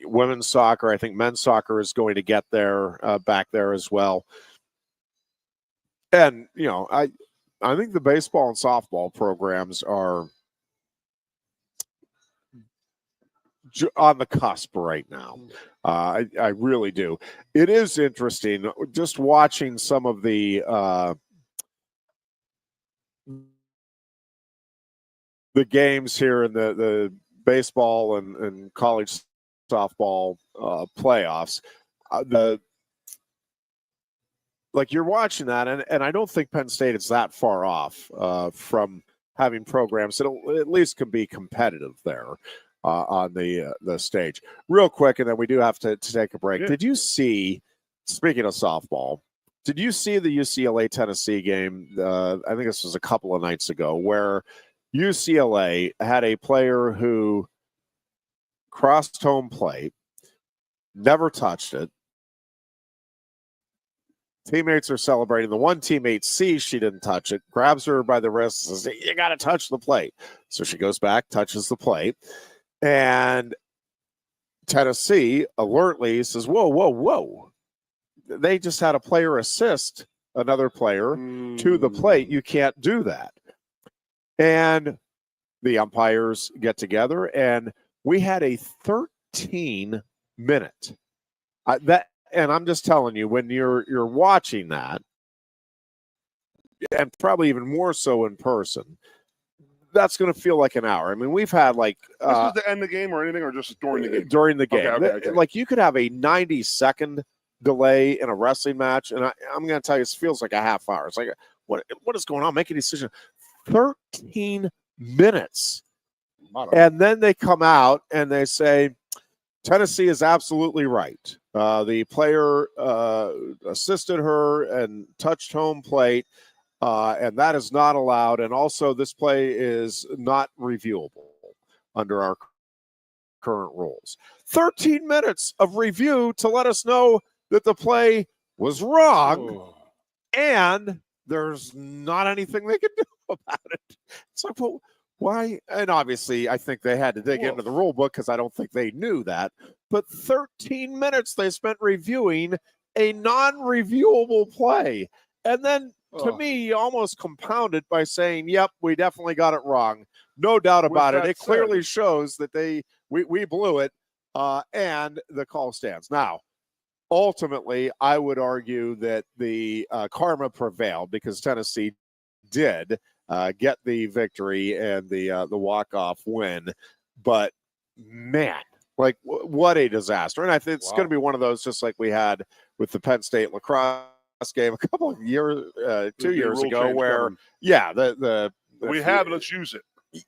Women's soccer, I think men's soccer is going to get there, back there as well. And, I think the baseball and softball programs are on the cusp right now. I really do. It is interesting just watching some of the games here in the baseball and college softball playoffs. You're watching that, and I don't think Penn State is that far off from having programs that at least can be competitive there on the stage. Real quick, and then we do have to take a break. Yeah. Did you see, speaking of softball, did you see the UCLA-Tennessee game? I think this was a couple of nights ago, where UCLA had a player who crossed home plate, never touched it. Teammates are celebrating. The one teammate sees she didn't touch it, grabs her by the wrist, and says, "You got to touch the plate." So she goes back, touches the plate, and Tennessee alertly says, "Whoa, whoa, whoa. They just had a player assist another player to the plate. You can't do that." And the umpires get together, and we had a 13-minute. And I'm just telling you, when you're watching that, and probably even more so in person, that's going to feel like an hour. I mean, we've had this is the end of the game or anything, or just during the game? During the game. Okay. Like, you could have a 90-second delay in a wrestling match, and I'm going to tell you, it feels like a half hour. It's like, what is going on? Make a decision. 13 minutes. And then they come out and they say, Tennessee is absolutely right. The player assisted her and touched home plate, and that is not allowed. And also, this play is not reviewable under our current rules. 13 minutes of review to let us know that the play was wrong, and there's not anything they can do about it. It's like, well, why? And obviously, I think they had to dig into the rule book because I don't think they knew that. But 13 minutes they spent reviewing a non-reviewable play. And then, to me, you almost compounded by saying, yep, we definitely got it wrong. No doubt about it. It clearly shows that we blew it, and the call stands. Now, ultimately, I would argue that the karma prevailed because Tennessee did get the victory and the walk-off win. But, man, like, what a disaster. And I think it's going to be one of those, just like we had with the Penn State lacrosse game a couple of years, 2 years ago, where, let's use it.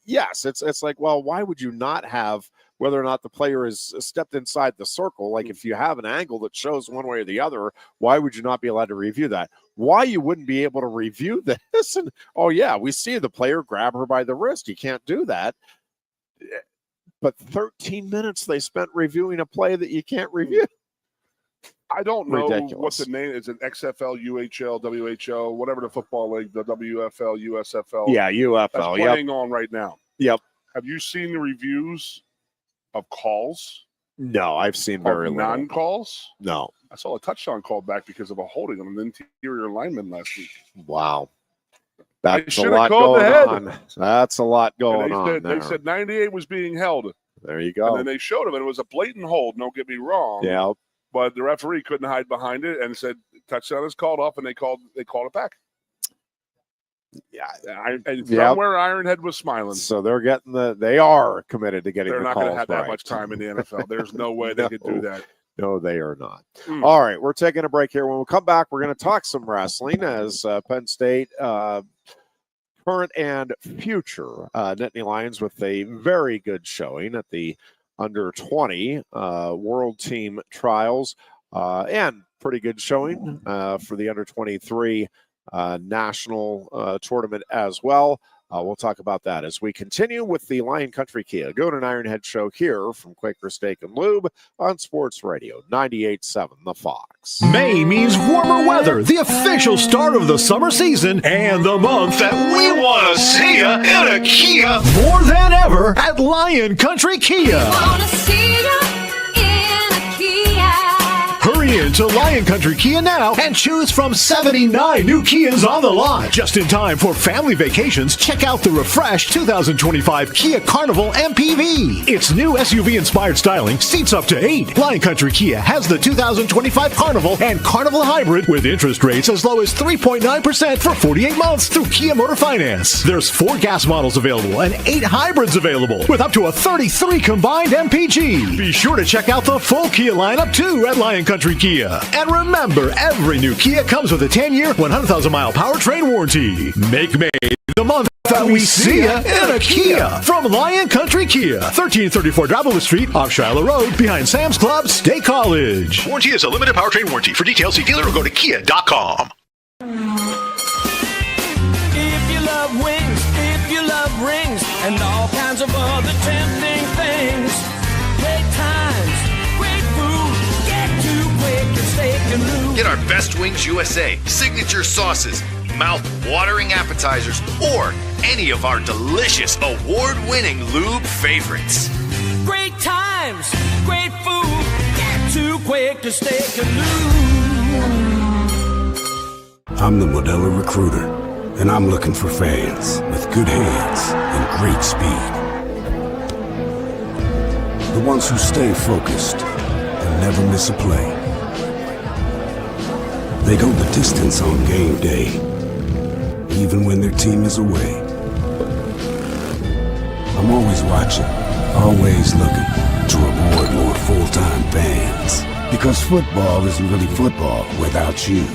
Yes, it's like, well, why would you not have, whether or not the player is stepped inside the circle? Like, if you have an angle that shows one way or the other, why would you not be allowed to review that? Why you wouldn't be able to review this? And, we see the player grab her by the wrist. You can't do that. But 13 minutes they spent reviewing a play that you can't review. I don't know Ridiculous. what the name is. An XFL, UHL, WHL, whatever the football league, the WFL, USFL. Yeah, UFL. That's playing on right now. Yep. Have you seen the reviews of calls No, I've seen very little. Non-calls? No. I saw a touchdown called back because of a holding on an interior lineman last week. Wow. That's a should lot have called going the head. on. That's a lot going on They there. said 98 was being held. There you go. And then they showed him, and it was a blatant hold. Don't get me wrong. Yeah. But the referee couldn't hide behind it and said touchdown is called off, and they called it back. Yeah. And somewhere Ironhead was smiling. So they're getting they are committed to getting They're the not calls going to have that right. much time in the NFL. There's no way they could do that. No, they are not. All right, we're taking a break here. When we come back, we're going to talk some wrestling as Penn State, current and future Nittany Lions with a very good showing at the under 20 World Team Trials and pretty good showing for the under 23 national tournament as well. We'll talk about that as we continue with the Lion Country Kia Goon and Ironhead show here from Quaker Steak and Lube on Sports Radio 98.7 The Fox. May means warmer weather, the official start of the summer season, and the month that we want to see ya in a Kia more than ever at Lion Country Kia. Hurry into Lion Country Kia now and choose from 79 new Kias on the lot. Just in time for family vacations, check out the refreshed 2025 Kia Carnival MPV. Its new SUV-inspired styling seats up to 8. Lion Country Kia has the 2025 Carnival and Carnival Hybrid with interest rates as low as 3.9% for 48 months through Kia Motor Finance. There's 4 gas models available and 8 hybrids available with up to a 33 combined MPG. Be sure to check out the full Kia lineup too at Lion Country Kia. And remember, every new Kia comes with a 10-year, 100,000-mile powertrain warranty. Make May the month that we see ya in a Kia. From Lion Country Kia, 1334 Dravilla Street, off Shiloh Road, behind Sam's Club, State College. Warranty is a limited powertrain warranty. For details, see dealer or go to kia.com. If you love wings, if you love rings, and all kinds of other tempting things, great times, great food, get to Quaker Steak Lube. Get our Best Wings USA, signature sauces, mouth-watering appetizers, or any of our delicious award-winning lube favorites. Great times, great food, get to Quaker Steak Lube. I'm the Modelo Recruiter, and I'm looking for fans with good hands and great speed. The ones who stay focused and never miss a play. They go the distance on game day, even when their team is away. I'm always watching, always looking to reward more full-time fans. Because football isn't really football without you.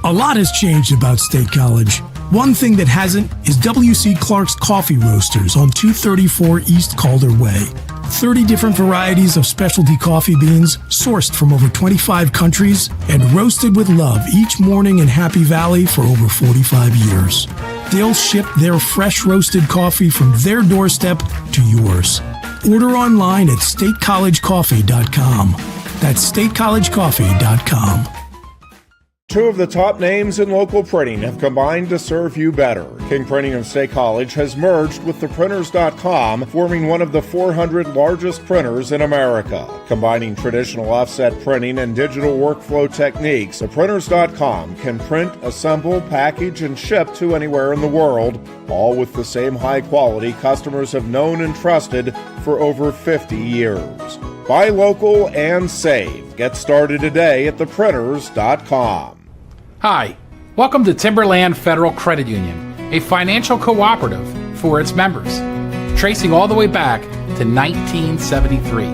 A lot has changed about State College. One thing that hasn't is W.C. Clark's Coffee Roasters on 234 East Calder Way. 30 different varieties of specialty coffee beans sourced from over 25 countries and roasted with love each morning in Happy Valley for over 45 years. They'll ship their fresh roasted coffee from their doorstep to yours. Order online at statecollegecoffee.com. That's statecollegecoffee.com. 2 of the top names in local printing have combined to serve you better. King Printing of State College has merged with theprinters.com, forming one of the 400 largest printers in America. Combining traditional offset printing and digital workflow techniques, theprinters.com can print, assemble, package, and ship to anywhere in the world, all with the same high quality customers have known and trusted for over 50 years. Buy local and save. Get started today at theprinters.com. Hi, welcome to Timberland Federal Credit Union, a financial cooperative for its members, tracing all the way back to 1973.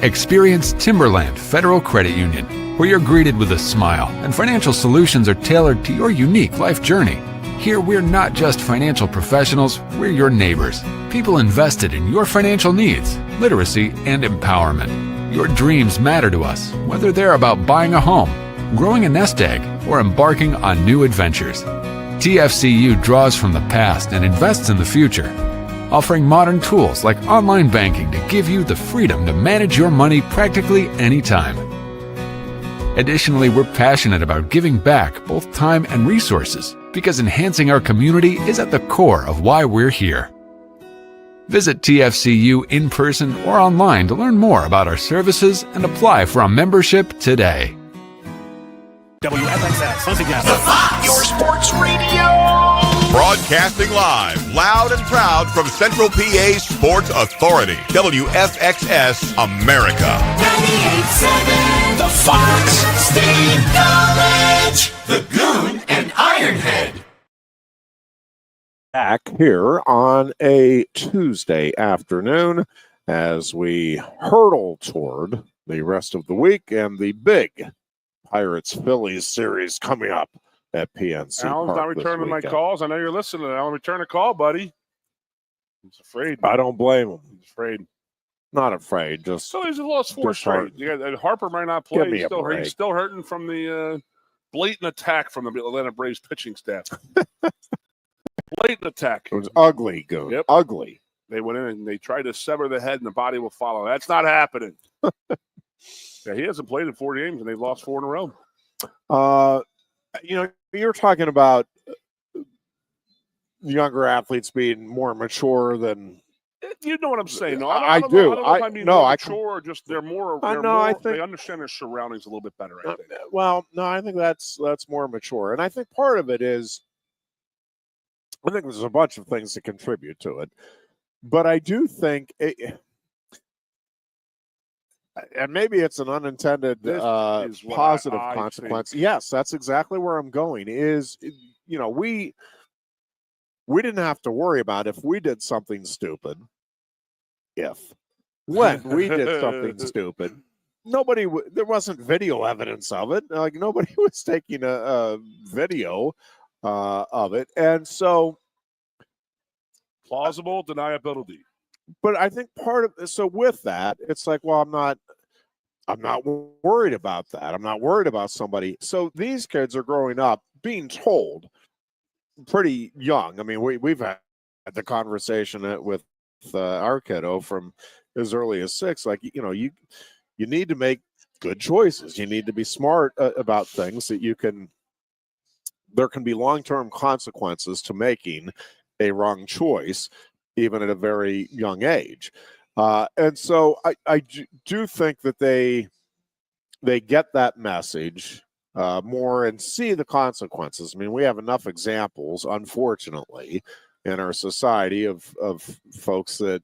Experience Timberland Federal Credit Union, where you're greeted with a smile and financial solutions are tailored to your unique life journey. Here, we're not just financial professionals, we're your neighbors, people invested in your financial needs, literacy, and empowerment. Your dreams matter to us, whether they're about buying a home, growing a nest egg, or embarking on new adventures. TFCU draws from the past and invests in the future, offering modern tools like online banking to give you the freedom to manage your money practically anytime. Additionally, we're passionate about giving back both time and resources because enhancing our community is at the core of why we're here. Visit TFCU in person or online to learn more about our services and apply for a membership today. WFXS, once again, Your sports radio. Broadcasting live, loud and proud from Central PA Sports Authority. WFXS America. 98.7 The Fox State College. The Goon and Ironhead. Back here on a Tuesday afternoon as we hurtle toward the rest of the week and the big Pirates-Phillies series coming up at PNC Alan's Park not returning my calls. I know you're listening. Alan, return a call, buddy. He's afraid. I don't blame him. He's afraid. Not afraid. Just So he's lost 4 straight. Harper might not play. He's still hurting from the blatant attack from the Atlanta Braves pitching staff. Blatant attack. It was ugly, Goon. Yep. Ugly. They went in and they tried to sever the head and the body will follow. That's not happening. Yeah, he hasn't played in 4 games and they've lost 4 in a row. You're talking about younger athletes being more mature than. You know what I'm saying? No, I don't do. know if I mean more mature or just they're more. I think they understand their surroundings a little bit better. I think. Well, no, I think that's more mature, and I think part of it is. I think there's a bunch of things that contribute to it, but I do think, and maybe it's an unintended positive consequence. Yes, that's exactly where I'm going. We didn't have to worry about if we did something stupid. When we did something stupid, there wasn't video evidence of it. Like nobody was taking a video of it, and so plausible deniability. But I think with that, it's like, well, I'm not worried about that. I'm not worried about somebody. So these kids are growing up being told pretty young. I mean, we've had the conversation with our kiddo from as early as 6. Like, you need to make good choices. You need to be smart about things that there can be long-term consequences to making a wrong choice, even at a very young age. And so I do think that they get that message more and see the consequences. I mean, we have enough examples, unfortunately, in our society of folks that,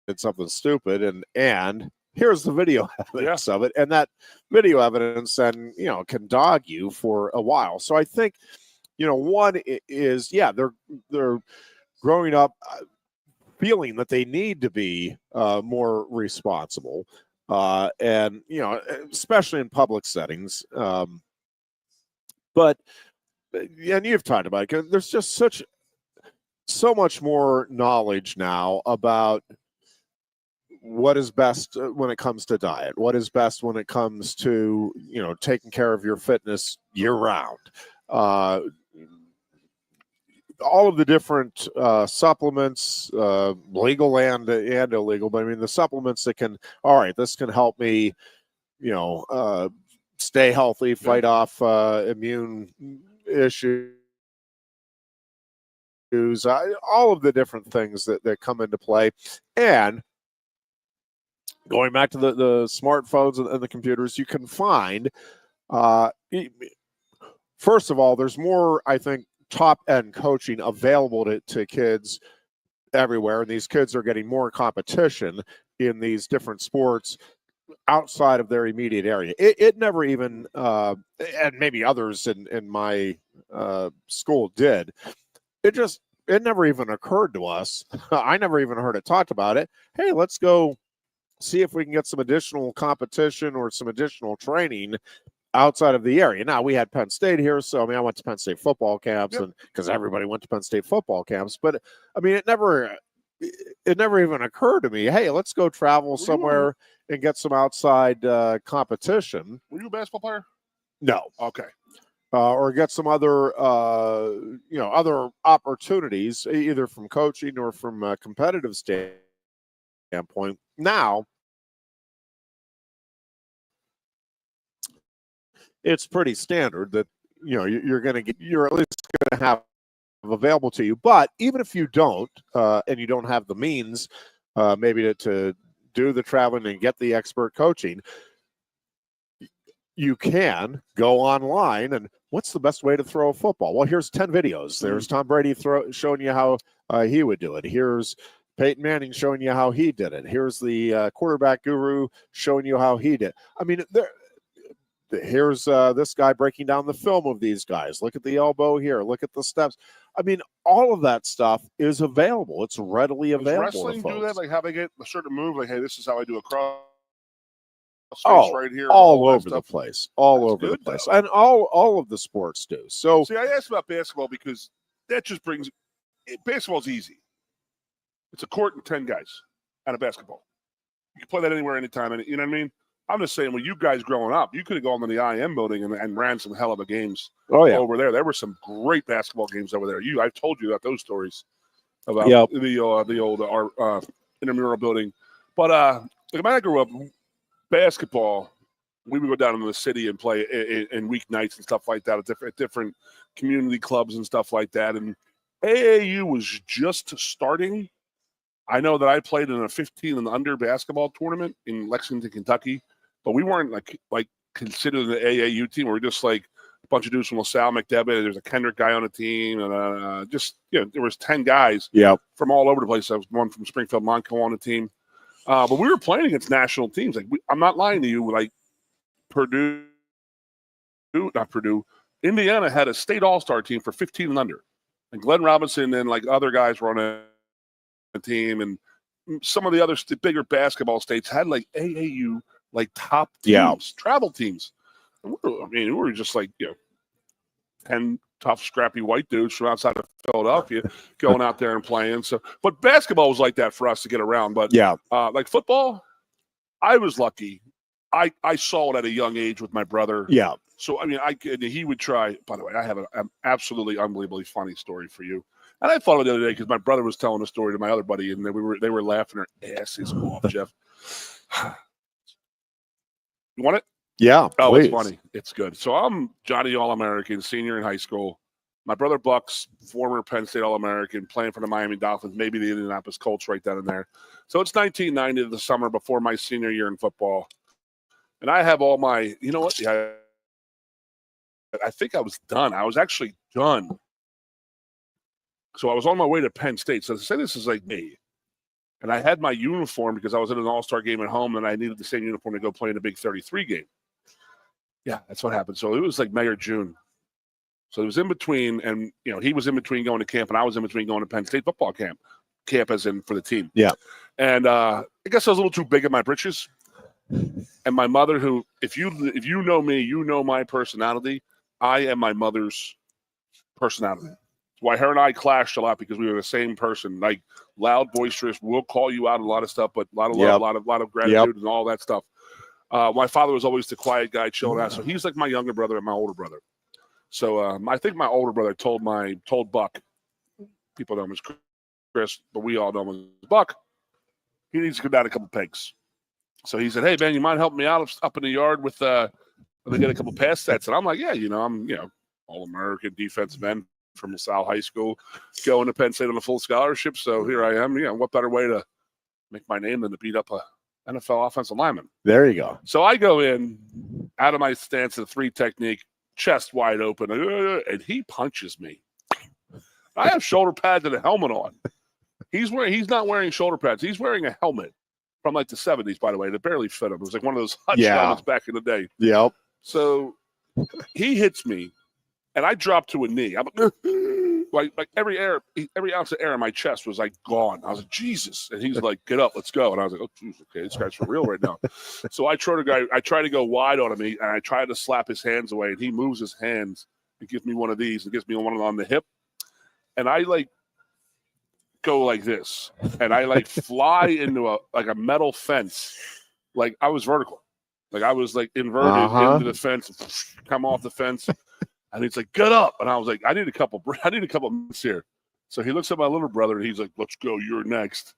did something stupid and here's the video evidence of it. And that video evidence then, can dog you for a while. So I think, one is, they're growing up feeling that they need to be more responsible. And, especially in public settings. And you've talked about it, there's just so much more knowledge now about what is best when it comes to diet, what is best when it comes to, taking care of your fitness year round. All of the different supplements, legal and illegal, but I mean the supplements that this can help me, stay healthy, fight off immune issues, all of the different things that come into play. And going back to the smartphones and the computers, you can find, first of all, there's more, I think, top-end coaching available to kids everywhere, and these kids are getting more competition in these different sports outside of their immediate area. It never even, and maybe others in my school did, it never even occurred to us. I never even heard it talked about it. Hey, let's go see if we can get some additional competition or some additional training outside of the area. Now, we had Penn State here, so I went to Penn State football camps, and because everybody went to Penn State football camps. But it never even occurred to me. Hey, let's go travel somewhere and get some outside competition. Were you a basketball player? No. Okay. Or get some other other opportunities, either from coaching or from a competitive standpoint. Now, it's pretty standard that you're at least going to have available to you. But even if you don't, and you don't have the means, maybe to do the traveling and get the expert coaching, you can go online. And what's the best way to throw a football? Well, here's 10 videos. There's Tom Brady showing you how he would do it. Here's Peyton Manning showing you how he did it. Here's the quarterback guru showing you how he did. I mean, here's this guy breaking down the film of these guys. Look at the elbow here. Look at the steps. I mean, all of that stuff is available. It's readily available. Does wrestling do that? Like how they get a certain move? Like, hey, this is how I do a cross. Right here, all over the place, over the place, and all of the sports do. So, see, I asked about basketball because that just brings basketball's easy. It's a court and 10 guys and a basketball. You can play that anywhere, anytime. And you know what I mean? I'm just saying, when you guys growing up, you could have gone to the IM building and ran some hell of a games. Over there. There were some great basketball games over there. I've told you about those stories about the old intramural building. But when I grew up, basketball, we would go down into the city and play in weeknights and stuff like that at different community clubs and stuff like that. And AAU was just starting. I know that I played in a 15 and under basketball tournament in Lexington, Kentucky, but we weren't like considered the AAU team. We were just like a bunch of dudes from LaSalle, McDevitt. There's a Kendrick guy on the team, and there was 10 guys from all over the place. There was one from Springfield, Montco on the team. But we were playing against national teams. Like I'm not lying to you. Like Indiana had a state all-star team for 15 and under, and Glenn Robinson and like other guys were on a team, and some of the other bigger basketball states had like AAU like top teams, travel teams. And we were just like 10 tough, scrappy white dudes from outside of Philadelphia going out there and playing. So, but basketball was like that for us to get around. But like football, I was lucky. I saw it at a young age with my brother. Yeah. So, I mean, he would try. By the way, I have an absolutely unbelievably funny story for you. And I thought of it the other day because my brother was telling a story to my other buddy, and they were laughing their asses off, Jeff. You want it? Yeah. Oh, please. It's funny. It's good. So I'm Johnny All-American, senior in high school. My brother Buck's former Penn State All-American, playing for the Miami Dolphins, maybe the Indianapolis Colts right down in there. So it's 1990, the summer before my senior year in football. And I have all my, you know what? Yeah, I think I was done. I was actually done. So I was on my way to Penn State. So to say this is like me. And I had my uniform because I was in an all-star game at home, and I needed the same uniform to go play in a Big 33 game. Yeah, that's what happened. So it was like May or June. So it was in between, and he was in between going to camp, and I was in between going to Penn State football camp as in for the team. Yeah. And I guess I was a little too big in my britches. And my mother, who, if you know me, you know my personality. I am my mother's personality. Why her and I clashed a lot because we were the same person, like loud, boisterous. We'll call you out a lot of stuff, but a lot of love, a lot of gratitude and all that stuff. My father was always the quiet guy, chilling out. So he's like my younger brother and my older brother. So I think my older brother told Buck, people know him as Chris, but we all know him as Buck, he needs to come down a couple pegs. So he said, "Hey man, you mind helping me out up in the yard with they get a couple pass sets?" And I'm like, "Yeah, I'm All-American defensive end from LaSalle High School, going to Penn State on a full scholarship. So here I am. What better way to make my name than to beat up a NFL offensive lineman?" There you go. So I go in out of my stance of the 3 technique, chest wide open, and he punches me. I have shoulder pads and a helmet on. He's not wearing shoulder pads. He's wearing a helmet from like the 70s, by the way. That barely fit him. It was like one of those hot helmets back in the day. Yep. So he hits me, and I drop to a knee. I'm like every ounce of air in my chest was like gone. I was like, Jesus. And he's like, "Get up, let's go." And I was like, "Oh, geez, okay, this guy's for real right now." So I try to go wide on him, and I try to slap his hands away, and he moves his hands and gives me one of these and gives me one on the hip. And I like go like this, and I like fly into a metal fence. Like I was vertical. Like I was like inverted into the fence, come off the fence. And he's like, "Get up." And I was like, I need a couple minutes here. So he looks at my little brother, and he's like, "Let's go. You're next."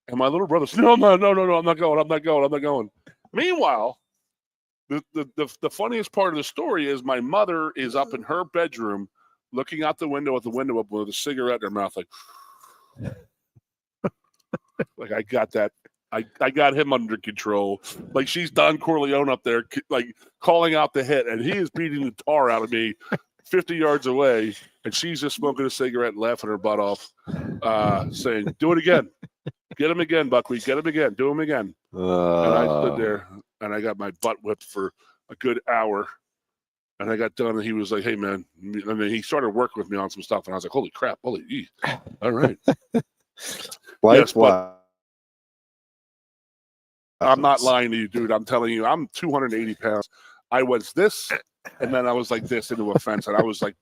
And my little brother says, No, I'm not going. Meanwhile, the funniest part of the story is my mother is up in her bedroom looking out the window with the window up with a cigarette in her mouth, like, like I got that. I got him under control. Like she's Don Corleone up there, like calling out the hit, and he is beating the tar out of me 50 yards away, and she's just smoking a cigarette and laughing her butt off, saying, "Do it again. Get him again, Buckwheat. Get him again. Do him again." And I stood there, and I got my butt whipped for a good hour. And I got done, and he was like, "Hey, man." And then he started working with me on some stuff, and I was like, "Holy crap. Holy, all right." Yes, but I'm not lying to you, dude. I'm telling you, I'm 280 pounds. I was this, and then I was like this into a fence, and I was like,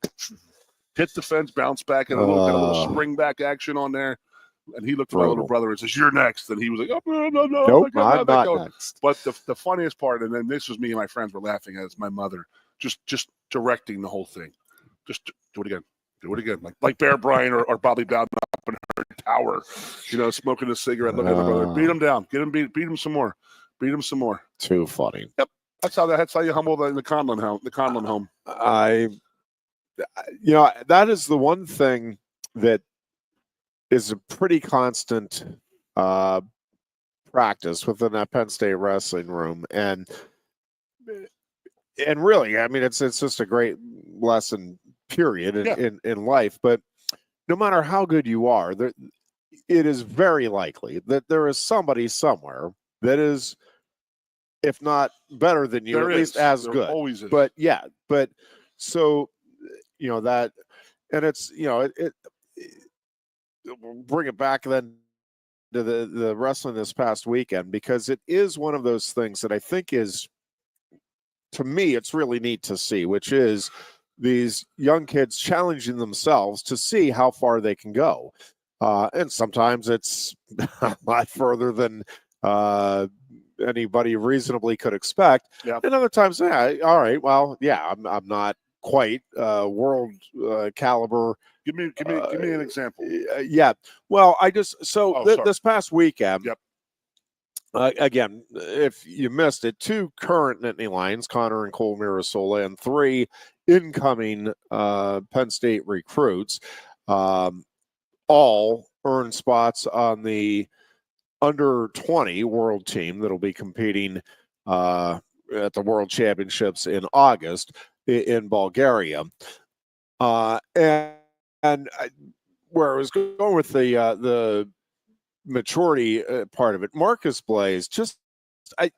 hit the fence, bounce back, and got a little spring back action on there. And he looked at my older brother and says, "You're next." And he was like, "Oh, no. Nope, I'm not next. But the funniest part, and then this was me and my friends were laughing at, is my mother just directing the whole thing. Just do it again. Do it again. Like Bear Bryant or Bobby Bowden up in her tower, smoking a cigarette, looking at my brother. Beat him down. Get him beat him some more. Beat him some more. Too funny. Yep. That's how you humble the Conlin home. That is the one thing that is a pretty constant practice within that Penn State wrestling room. And really, I mean, it's just a great lesson, period, in life. But no matter how good you are, it is very likely that there is somebody somewhere that is, if not better than you, at least as good. Always is. But so that, and it's it bring it back then to the wrestling this past weekend, because it is one of those things that I think is, to me, it's really neat to see, which is these young kids challenging themselves to see how far they can go. And sometimes it's a lot further than anybody reasonably could expect. Yep. And other times, all right, well, I'm not quite world caliber. Give me an example. Yeah. Well, this past weekend, yep. Again, if you missed it, 2 current Nittany Lions, Connor and Cole Mirasola, and 3 incoming Penn State recruits, all earned spots on the under 20 world team that'll be competing at the World Championships in August in Bulgaria. And where I was going with the maturity part of it, Marcus Blaze,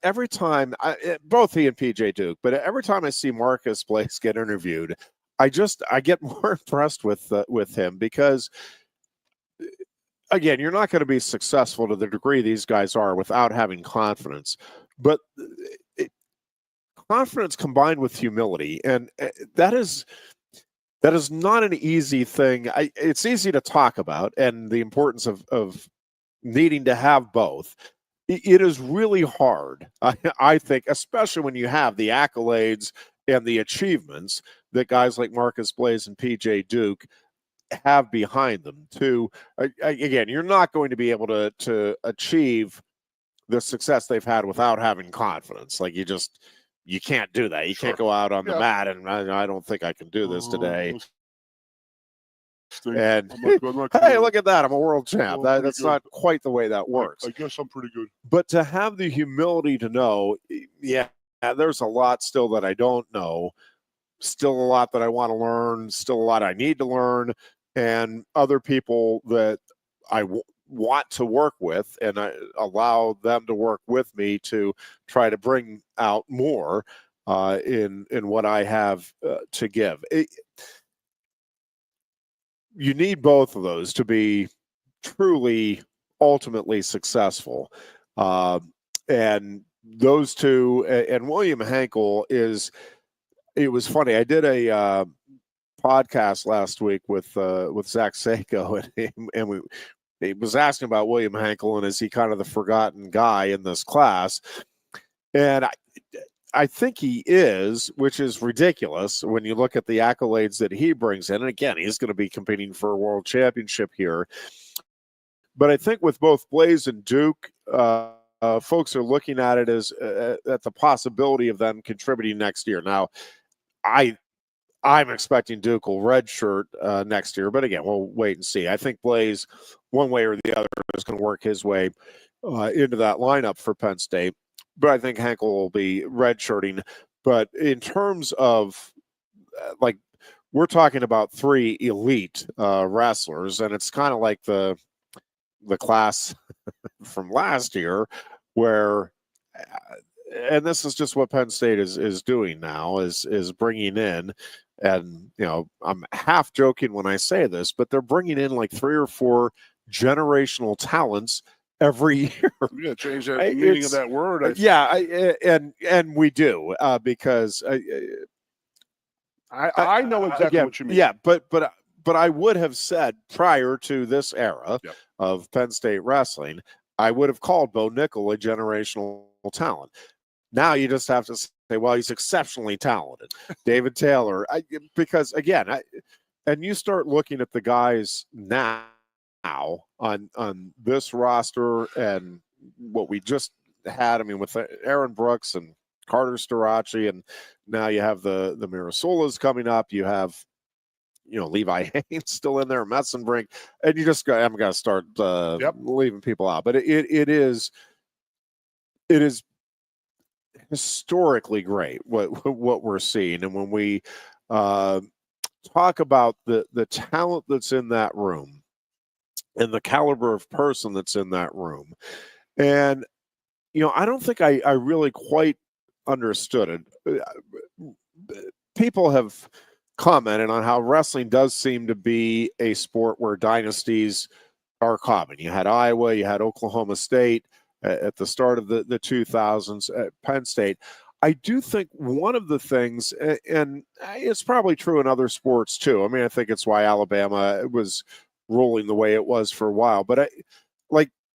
every time, both he and PJ Duke, but every time I see Marcus Blaze get interviewed, I get more impressed with him, because again, you're not going to be successful to the degree these guys are without having confidence, but confidence combined with humility, and that is not an easy thing. It's easy to talk about, and the importance of needing to have both. It is really hard, I think, especially when you have the accolades and the achievements that guys like Marcus Blaze and PJ Duke have behind them. Again, you're not going to be able to achieve the success they've had without having confidence. Like you can't do that. You can't go out on the mat and I don't think I can do this today. And hey, look at that, I'm a world champ. That's not quite the way that works. I guess I'm pretty good. But to have the humility to know, there's a lot still that I don't know, still a lot that I want to learn, still a lot I need to learn, and other people that I want to work with, and I allow them to work with me to try to bring out more in what I have to give. You need both of those to be truly, ultimately successful. And those two, and William Hankel it was funny. I did a podcast last week with Zach Sako, and he was asking about William Hankel, and is he kind of the forgotten guy in this class? And I think he is, which is ridiculous when you look at the accolades that he brings in. And again, he's going to be competing for a world championship here. But I think with both Blaze and Duke, folks are looking at it as at the possibility of them contributing next year. Now, I'm expecting Duke will redshirt next year, but again, we'll wait and see. I think Blaze, one way or the other, is going to work his way into that lineup for Penn State. But I think Henkel will be redshirting. But in terms of like, we're talking about 3 elite wrestlers, and it's kind of like the class from last year, where, and this is just what Penn State is doing now, is bringing in. And, I'm half joking when I say this, but they're bringing in like 3 or 4 generational talents every year. We got to change that meaning of that word. And we do because I know exactly what you mean. Yeah, but I would have said prior to this era of Penn State wrestling, I would have called Bo Nickel a generational talent. Now you just have to say, well, he's exceptionally talented. David Taylor, because again, and you start looking at the guys now on this roster and what we just had. I mean, with Aaron Brooks and Carter Starachi, and now you have the Mirasolas coming up. You have, Levi Haynes still in there, Metzenbrink, and you just I'm going to start leaving people out. But it is historically great what we're seeing, and when we talk about the talent that's in that room and the caliber of person that's in that room, and I don't think I really quite understood it. People have commented on how wrestling does seem to be a sport where dynasties are common. You had Iowa, you had Oklahoma State at the start of the 2000s at Penn State. I do think one of the things, and it's probably true in other sports too. I mean, I think it's why Alabama was rolling the way it was for a while. But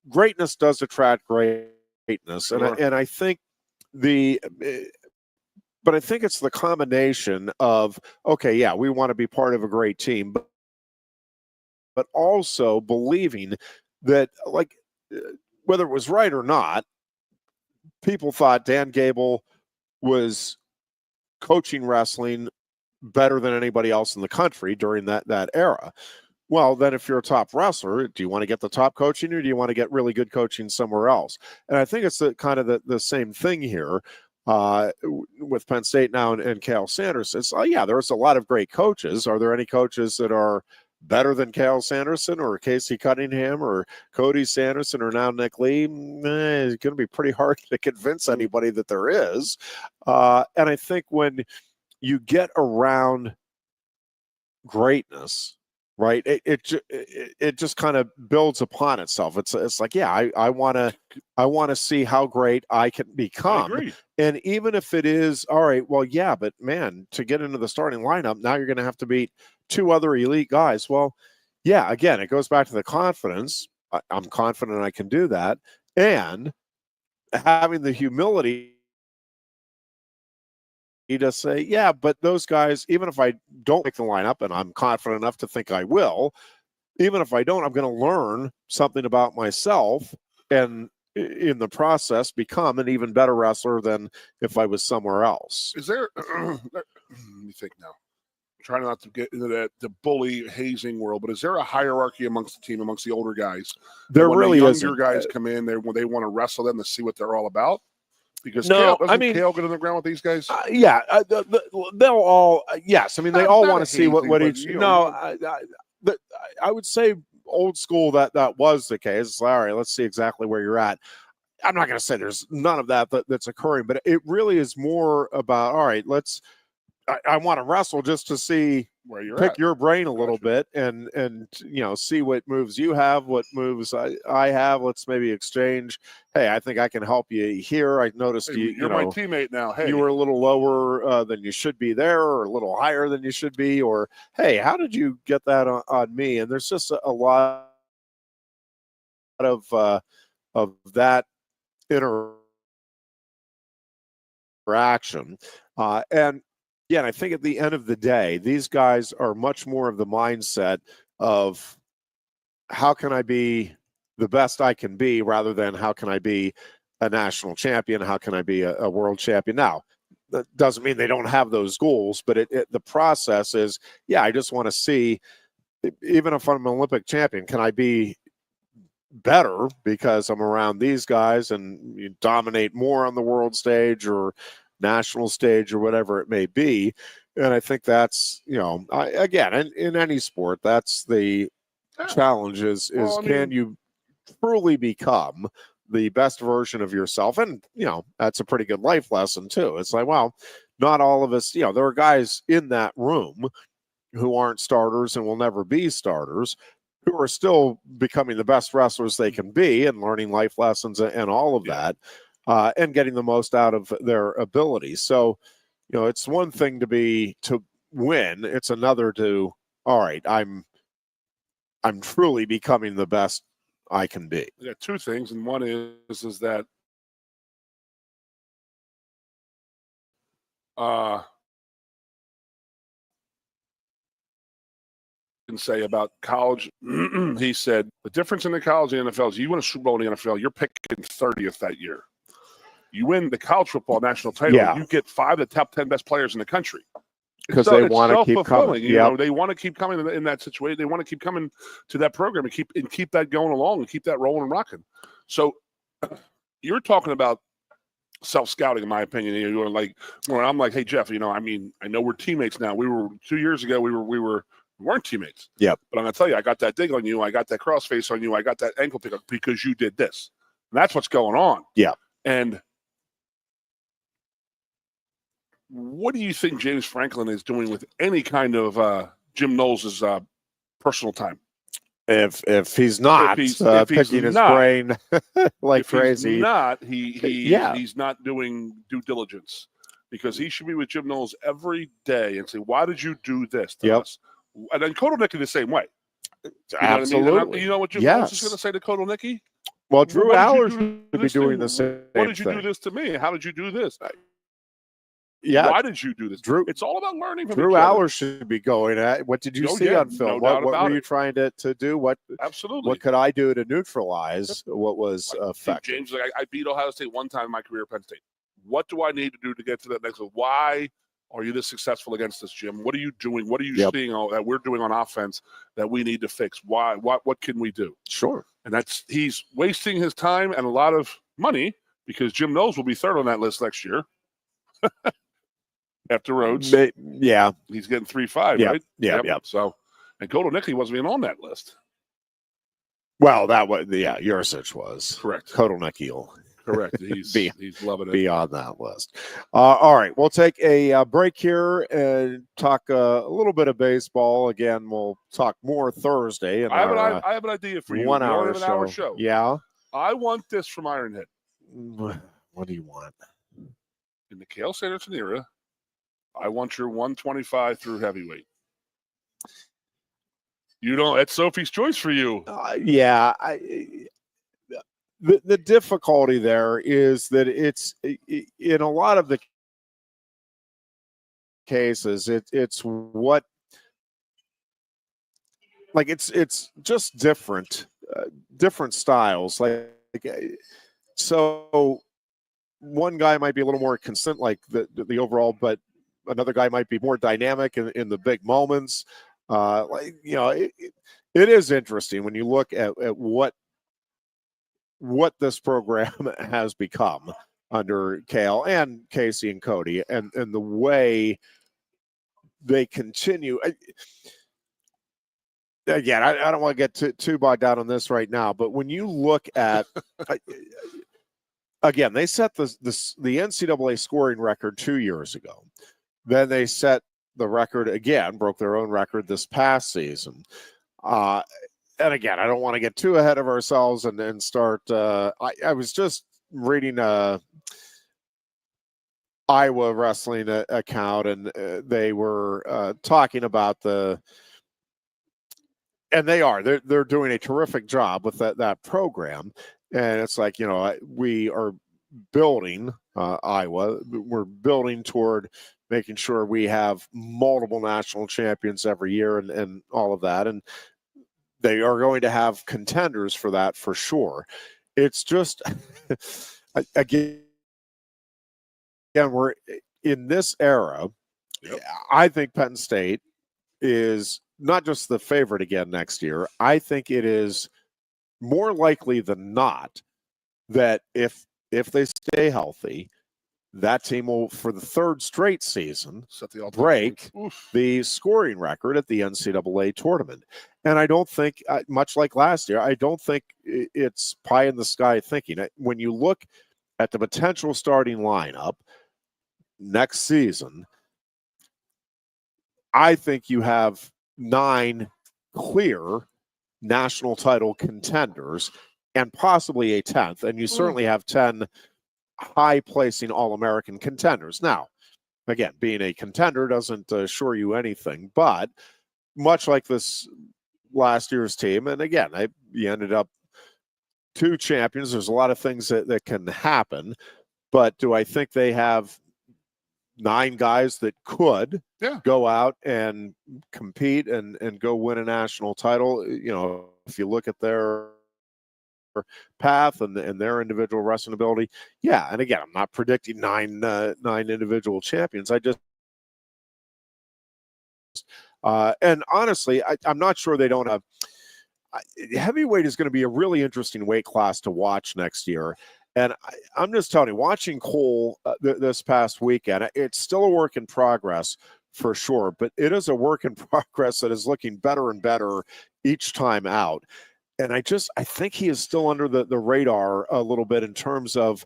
greatness does attract greatness, Sure. and I think but I think it's the combination of, okay, yeah, we want to be part of a great team, but also believing that, whether it was right or not, people thought Dan Gable was coaching wrestling better than anybody else in the country during that era. Well, then if you're a top wrestler, do you want to get the top coaching, or do you want to get really good coaching somewhere else? And I think it's the same thing here with Penn State now and Cal Sanderson. It's, there's a lot of great coaches. Are there any coaches that are better than Cal Sanderson or Casey Cunningham or Cody Sanderson or now Nick Lee? It's going to be pretty hard to convince anybody that there is. And I think when you get around greatness, right, it just kind of builds upon itself. It's like, I want to see how great I can become. I agree. And even if it is, all right, well, yeah, but man, to get into the starting lineup, now you're going to have to beat 2 other elite guys. Well, yeah, again, it goes back to the confidence. I'm confident I can do that. And having the humility to say, yeah, but those guys, even if I don't make the lineup, and I'm confident enough to think I will, even if I don't, I'm going to learn something about myself and in the process become an even better wrestler than if I was somewhere else. Is there, let me think now, trying not to get into the bully hazing world, but is there a hierarchy amongst the team, amongst the older guys? There when really the is. Younger guys come in, they want to wrestle them to see what they're all about. Because no, Kale get on the ground with these guys? They'll all, yes. I mean, they all want to see what each. I would say old school that was the case. It's like, all right, let's see exactly where you're at. I'm not going to say there's none of that's occurring, but it really is more about, all right, I want to wrestle just to see where you're pick at. your brain a little bit and see what moves you have, what moves I have. Let's maybe exchange. Hey, I think I can help you here. I noticed you're my teammate now. Hey, you were a little lower than you should be there, or a little higher than you should be, or hey, how did you get that on me? And there's just a lot of that interaction, and yeah, and I think at the end of the day, these guys are much more of the mindset of how can I be the best I can be, rather than how can I be a national champion, how can I be a world champion. Now, that doesn't mean they don't have those goals, but the process is, I just want to see, even if I'm an Olympic champion, can I be better because I'm around these guys and you dominate more on the world stage or national stage or whatever it may be. And I think that's, again, in any sport, that's the challenge is can you truly become the best version of yourself? And, that's a pretty good life lesson too. It's like, well, not all of us, there are guys in that room who aren't starters and will never be starters, who are still becoming the best wrestlers they can be and learning life lessons and all of that, and getting the most out of their abilities. So, it's one thing to win. It's another to, all right, I'm truly becoming the best I can be. Yeah, two things, and one is that can say about college. He said the difference in the college and the NFL is you win a Super Bowl in the NFL, you're picking 30th that year. You win the college football national title, you get 5 of the top 10 best players in the country. Because they want to keep coming. They want to keep coming in that situation. They want to keep coming to that program and keep that going along and keep that rolling and rocking. So you're talking about self-scouting, in my opinion. You're like, where I'm like, hey Jeff, I know we're teammates now. We were 2 years ago. We weren't teammates. Yep. But I'm gonna tell you, I got that dig on you. I got that crossface on you. I got that ankle pickup because you did this. And that's what's going on. Yeah. And what do you think James Franklin is doing with any kind of Jim Knowles' personal time? If he's not picking his brain like crazy, he's not doing due diligence, because he should be with Jim Knowles every day and say, "Why did you do this to us?" And then Kotelnicki the same way. Absolutely. What I mean? You know what Jim Knowles is going to say to Kotelnicki? Well, Drew Aller should be doing the same. What did you do this to me? How did you do this? Yeah. Why did you do this? Drew, it's all about learning from Drew Aller should be going at. What did you see on film? No what were you trying to do? Absolutely. What could I do to neutralize what was effective? James, I beat Ohio State one time in my career at Penn State. What do I need to do to get to that next level? Why are you this successful against us, Jim? What are you doing? What are you seeing that we're doing on offense that we need to fix? Why? What can we do? Sure. And he's wasting his time and a lot of money, because Jim Knowles will be third on that list next year. After Rhodes. Yeah. He's getting 3-5, right? Yeah. So, and Kotelnicki wasn't even on that list. Well, that was, Jurisic was. Correct. Kotelnicki correct. He's loving it. Be on that list. All right. We'll take a break here and talk a little bit of baseball. Again, we'll talk more Thursday. I have an idea for you. 1 hour show. Yeah. I want this from Ironhead. What do you want? In the Cael Sanderson era, I want your 125 through heavyweight. That's Sophie's choice for you. The difficulty there is that it's in a lot of the cases, it's just different styles. So one guy might be a little more consistent, like the overall, but another guy might be more dynamic in the big moments. It is interesting when you look at what this program has become under Cael and Casey and Cody, and the way they continue. Again, I don't want to get too bogged down on this right now, but when you look at again, they set the NCAA scoring record 2 years ago. Then they set the record again, broke their own record this past season. And again, I don't want to get too ahead of ourselves and start. I was just reading a Iowa wrestling account, and they were talking about and they're doing a terrific job with that program. And it's like, we are building Iowa. We're building toward making sure we have multiple national champions every year and all of that. And they are going to have contenders for that for sure. It's just, again, in this era, I think Penn State is not just the favorite again next year. I think it is more likely than not that if they stay healthy, that team will, for the third straight season, break the scoring record at the NCAA tournament. And I don't think, much like last year, I don't think it's pie in the sky thinking. When you look at the potential starting lineup next season, I think you have 9 clear national title contenders and possibly a 10th. And you certainly have 10 high-placing All-American contenders. Now, again, being a contender doesn't assure you anything, but much like this last year's team, and again, you ended up 2 champions. There's a lot of things that can happen, but do I think they have 9 guys that could go out and compete and go win a national title? You know, if you look at their path and their individual wrestling ability, and again, I'm not predicting nine individual champions. I just and honestly, I'm not sure they don't have. Heavyweight is going to be a really interesting weight class to watch next year. And I'm just telling you, watching Cole this past weekend, it's still a work in progress for sure, but it is a work in progress that is looking better and better each time out. And I think he is still under the radar a little bit in terms of,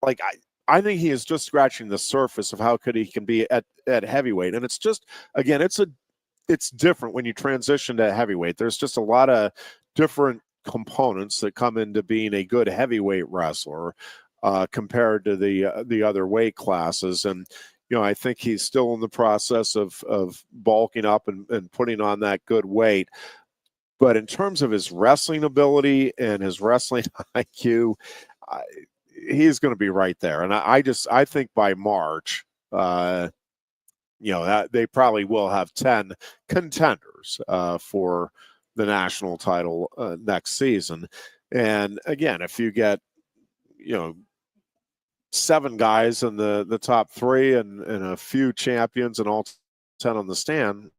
like, I think he is just scratching the surface of how good he can be at heavyweight. And it's just, again, it's different when you transition to heavyweight. There's just a lot of different components that come into being a good heavyweight wrestler compared to the other weight classes. And, you know, I think he's still in the process of bulking up and putting on that good weight. But in terms of his wrestling ability and his wrestling IQ, he's going to be right there. And I think by March, that they probably will have 10 contenders for the national title next season. And again, if you get, 7 guys in the top 3 and a few champions and all 10 on the stand,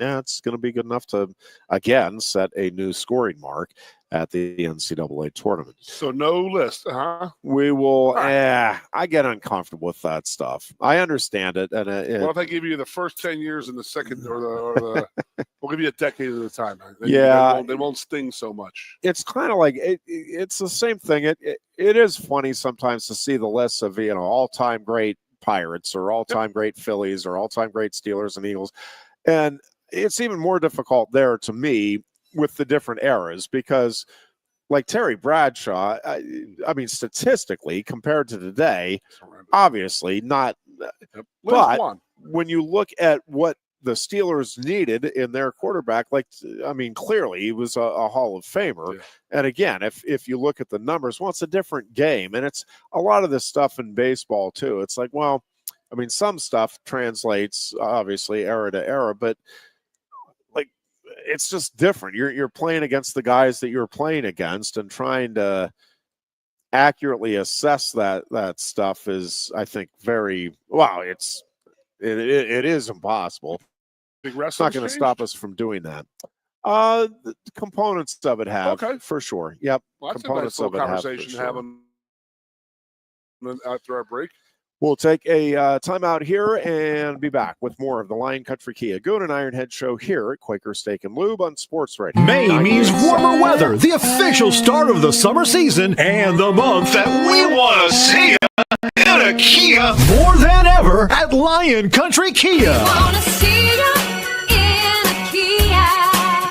it's going to be good enough to, again, set a new scoring mark at the NCAA tournament. So no list, huh? We will. I get uncomfortable with that stuff. I understand it. And what if I give you the first 10 years and the second, or the we'll give you a decade at a time? They won't sting so much. It's kind of like it's the same thing. It is funny sometimes to see the lists of all-time great Pirates or all-time great Phillies or all-time great Steelers and Eagles, and it's even more difficult there to me with the different eras, because like Terry Bradshaw, I mean, statistically compared to today, obviously not, but when you look at what the Steelers needed in their quarterback, clearly he was a Hall of Famer. Yeah. And again, if you look at the numbers, it's a different game. And it's a lot of this stuff in baseball too. It's like, some stuff translates obviously era to era, but it's just different. You're playing against the guys that you're playing against, and trying to accurately assess that stuff is, I think, it is impossible. It's not going to stop us from doing that. The components of it have, for sure. Yep. Well, that's components a nice little conversation to have after our break. We'll take a timeout here and be back with more of the Lion Country Kia Goon and Ironhead show here at Quaker Steak and Lube on Sports Radio. May means warmer weather, the official start of the summer season, and the month that we want to see you in a Kia more than ever at Lion Country Kia.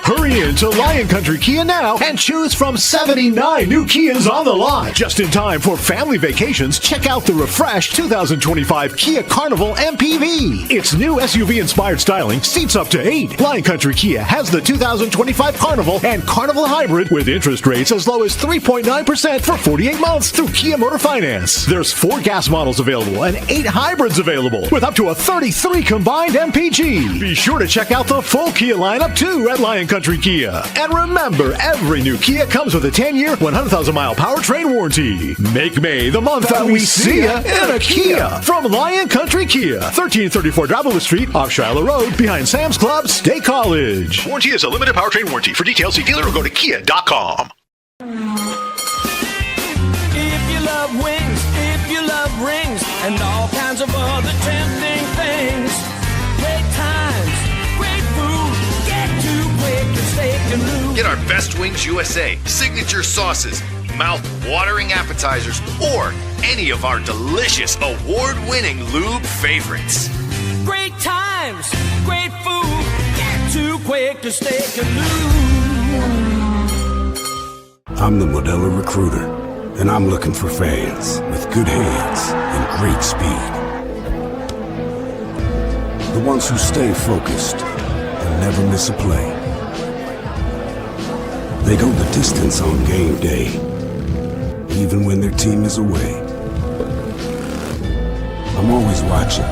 Hurry into Lion Country Kia now and choose from 79 new Kias on the lot. Just in time for family vacations, check out the refreshed 2025 Kia Carnival MPV. Its new SUV-inspired styling seats up to 8. Lion Country Kia has the 2025 Carnival and Carnival Hybrid with interest rates as low as 3.9% for 48 months through Kia Motor Finance. There's 4 gas models available and 8 hybrids available with up to a 33 combined MPG. Be sure to check out the full Kia lineup too at Lion Country Country Kia. And remember, every new Kia comes with a 10-year, 100,000-mile powertrain warranty. Make May the month that we see ya in a Kia. From Lion Country Kia, 1334 Dravilla Street, off Shiloh Road, behind Sam's Club, State College. Warranty is a limited powertrain warranty. For details, see dealer or go to kia.com. If you love wings, if you love rings, and all kinds of other tempting things, great times, great food, get to Quaker Steak Lube. Get our Best Wings USA, signature sauces, mouth-watering appetizers, or any of our delicious award-winning lube favorites. Great times, great food, get to Quaker Steak Lube. I'm the Modelo Recruiter, and I'm looking for fans with good hands and great speed. The ones who stay focused and never miss a play. They go the distance on game day, even when their team is away. I'm always watching,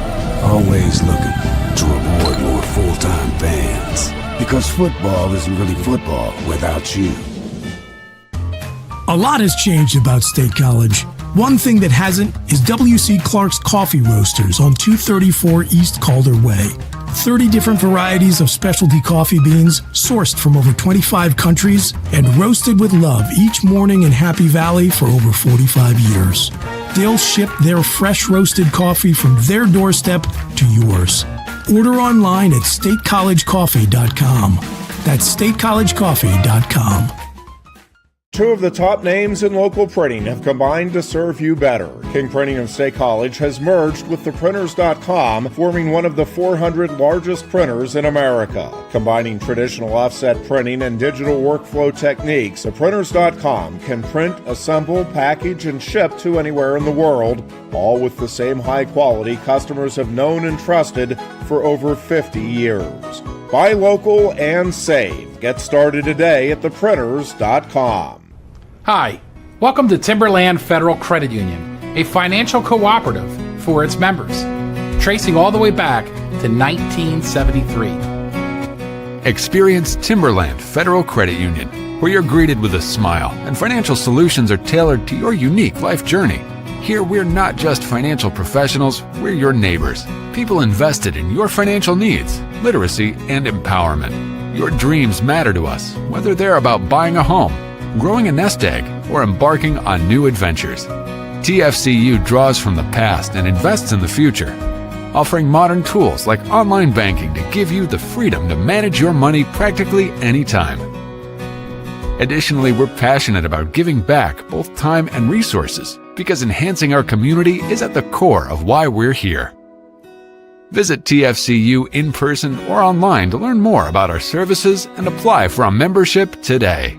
always looking to reward more full-time fans. Because football isn't really football without you. A lot has changed about State College. One thing that hasn't is W.C. Clark's Coffee Roasters on 234 East Calder Way. 30 different varieties of specialty coffee beans sourced from over 25 countries and roasted with love each morning in Happy Valley for over 45 years. They'll ship their fresh roasted coffee from their doorstep to yours. Order online at statecollegecoffee.com. That's statecollegecoffee.com. Two of the top names in local printing have combined to serve you better. King Printing of State College has merged with theprinters.com, forming one of the 400 largest printers in America. Combining traditional offset printing and digital workflow techniques, theprinters.com can print, assemble, package, and ship to anywhere in the world, all with the same high quality customers have known and trusted for over 50 years. Buy local and save. Get started today at theprinters.com. Hi, welcome to Timberland Federal Credit Union, a financial cooperative for its members, tracing all the way back to 1973. Experience Timberland Federal Credit Union, where you're greeted with a smile and financial solutions are tailored to your unique life journey. Here, we're not just financial professionals, we're your neighbors, people invested in your financial needs, literacy, and empowerment. Your dreams matter to us, whether they're about buying a home, growing a nest egg, or embarking on new adventures. TFCU draws from the past and invests in the future, offering modern tools like online banking to give you the freedom to manage your money practically anytime. Additionally, we're passionate about giving back both time and resources because enhancing our community is at the core of why we're here. Visit TFCU in person or online to learn more about our services and apply for a membership today.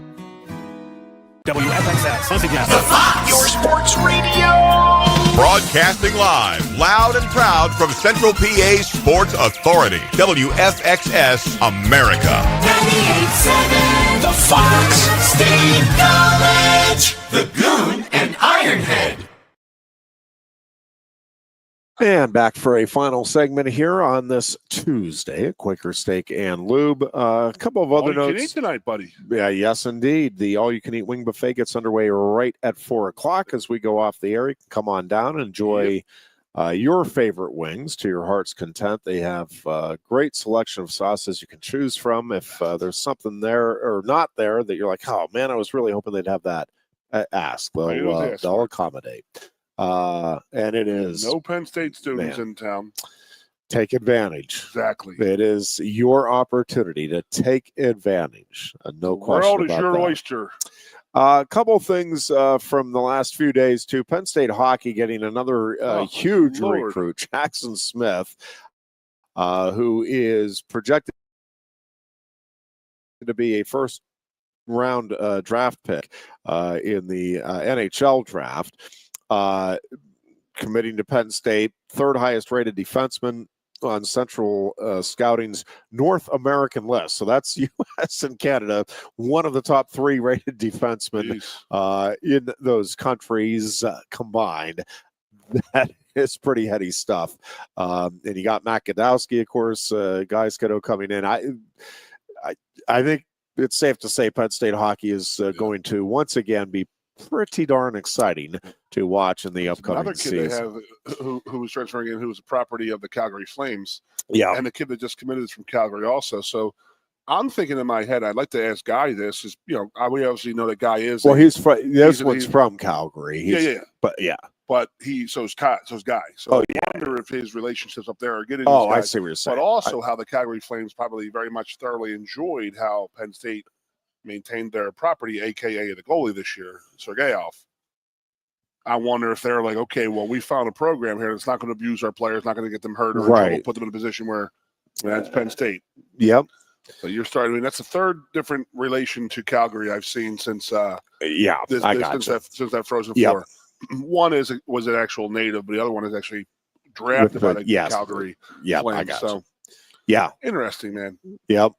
WFXS, once again, the Fox, your sports radio. Broadcasting live, loud and proud from Central PA's Sports Authority, WFXS America. 98.7, the Fox, State College, the Goon, and Ironhead. And back for a final segment here on this Tuesday at Quaker Steak and Lube. A couple of other All you notes. can eat tonight, buddy. Yeah, yes, indeed. The all-you-can-eat wing buffet gets underway right at 4 o'clock as we go off the air. You can come on down and enjoy your favorite wings to your heart's content. They have a great selection of sauces you can choose from. If there's something there or not there that you're like, oh, man, I was really hoping they'd have that, ask. They'll accommodate. And it is no Penn State students in town. Take advantage. Exactly. It is your opportunity to take advantage. No question World is about your that. oyster. A couple things from the last few days too. Penn State hockey getting another huge recruit, Jackson Smith, who is projected to be a first-round draft pick in the NHL draft. Committing to Penn State, third highest rated defenseman on Central Scouting's North American list. So that's U.S. and Canada, one of the top 3 rated defensemen in those countries combined. That is pretty heady stuff. And you got Matt Godowski, of course, Guy Skiddo coming in. I think it's safe to say Penn State hockey is going to once again be pretty darn exciting to watch in the upcoming Another kid season. they have who was transferring in, who was a property of the Calgary Flames. Yeah. And the kid that just committed is from Calgary also. So I'm thinking in my head, I'd like to ask Guy this. Is, we obviously know that Guy is. Well, he's from Calgary. Yeah. But yeah. But so's Guy. So I wonder if his relationships up there are getting. I see what you're saying. But also how the Calgary Flames probably very much thoroughly enjoyed how Penn State maintained their property, aka the goalie this year, Sergeyev. I wonder if they're like, okay, well, we found a program here that's not going to abuse our players, not going to get them hurt, or we'll put them in a position where that's Penn State. Yep. So you're starting. I mean, that's the third different relation to Calgary I've seen since. Since that Frozen Four. One was an actual native, but the other one is actually drafted by the Calgary Flames. So, interesting, man. Yep.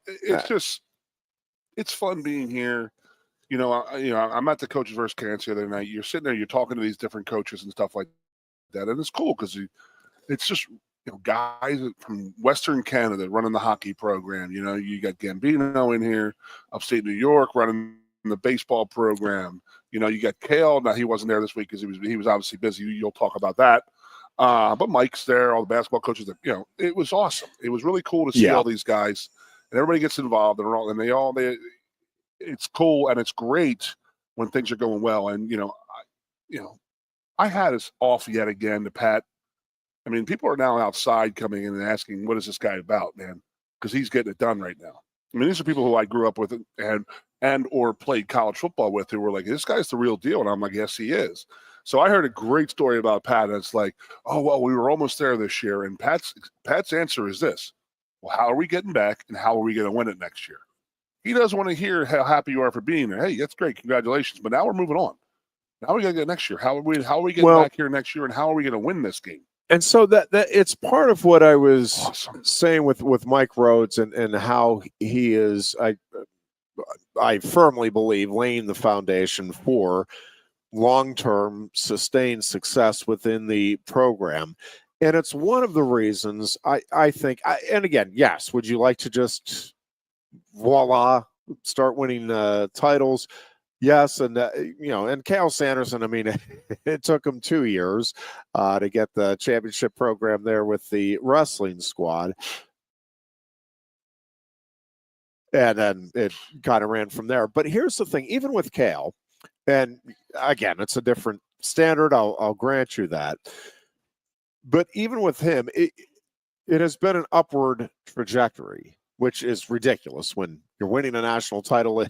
It's fun being here. I'm at the Coaches vs. Camps the other night. You're sitting there, you're talking to these different coaches and stuff like that, and it's cool because it's just guys from Western Canada running the hockey program. You got Gambino in here, upstate New York running the baseball program. You got Kale. Now he wasn't there this week because he was obviously busy. You'll talk about that. But Mike's there. All the basketball coaches. It was awesome. It was really cool to see all these guys, and everybody gets involved. It's cool and it's great when things are going well. And I had us off yet again to Pat. I mean, people are now outside coming in and asking, "What is this guy about, man?" Because he's getting it done right now. I mean, these are people who I grew up with and or played college football with who were like, "This guy's the real deal," and I'm like, "Yes, he is." So I heard a great story about Pat, and it's like, "Oh well, we were almost there this year." And Pat's answer is this: "Well, how are we getting back, and how are we going to win it next year?" He doesn't want to hear how happy you are for being there. Hey, that's great, congratulations. But now we're moving on. Now we got to get next year. How are we getting back here next year, and how are we going to win this game? And so that it's part of what I was saying with Mike Rhodes and how he is. I firmly believe laying the foundation for long-term sustained success within the program. And it's one of the reasons I think, and again, yes, would you like to just voila, start winning titles? Yes, and and Cal Sanderson, I mean, it took him 2 years to get the championship program there with the wrestling squad. And then it kind of ran from there. But here's the thing, even with Cal, and again, it's a different standard, I'll grant you that. But even with him, it has been an upward trajectory, which is ridiculous when you're winning a national title in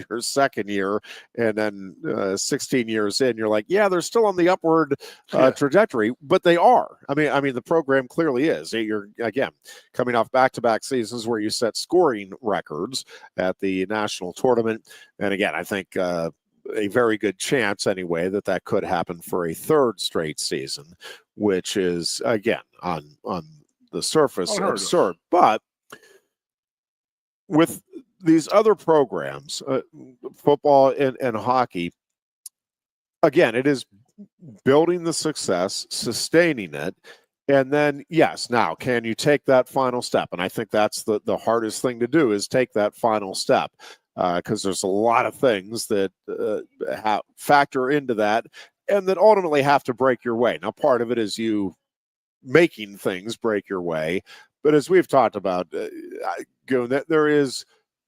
your second year, and then 16 years in, you're like, yeah, they're still on the upward trajectory, but they are. I mean, the program clearly is. You're, again, coming off back-to-back seasons where you set scoring records at the national tournament. And again, I think a very good chance anyway that could happen for a third straight season, which is, again, on the surface absurd. But with these other programs, football and hockey, again, it is building the success, sustaining it, and then, yes, now, can you take that final step? And I think that's the hardest thing to do, is take that final step, because there's a lot of things that factor into that and that ultimately have to break your way. Now, part of it is you making things break your way, but as we've talked about, Goon, that there is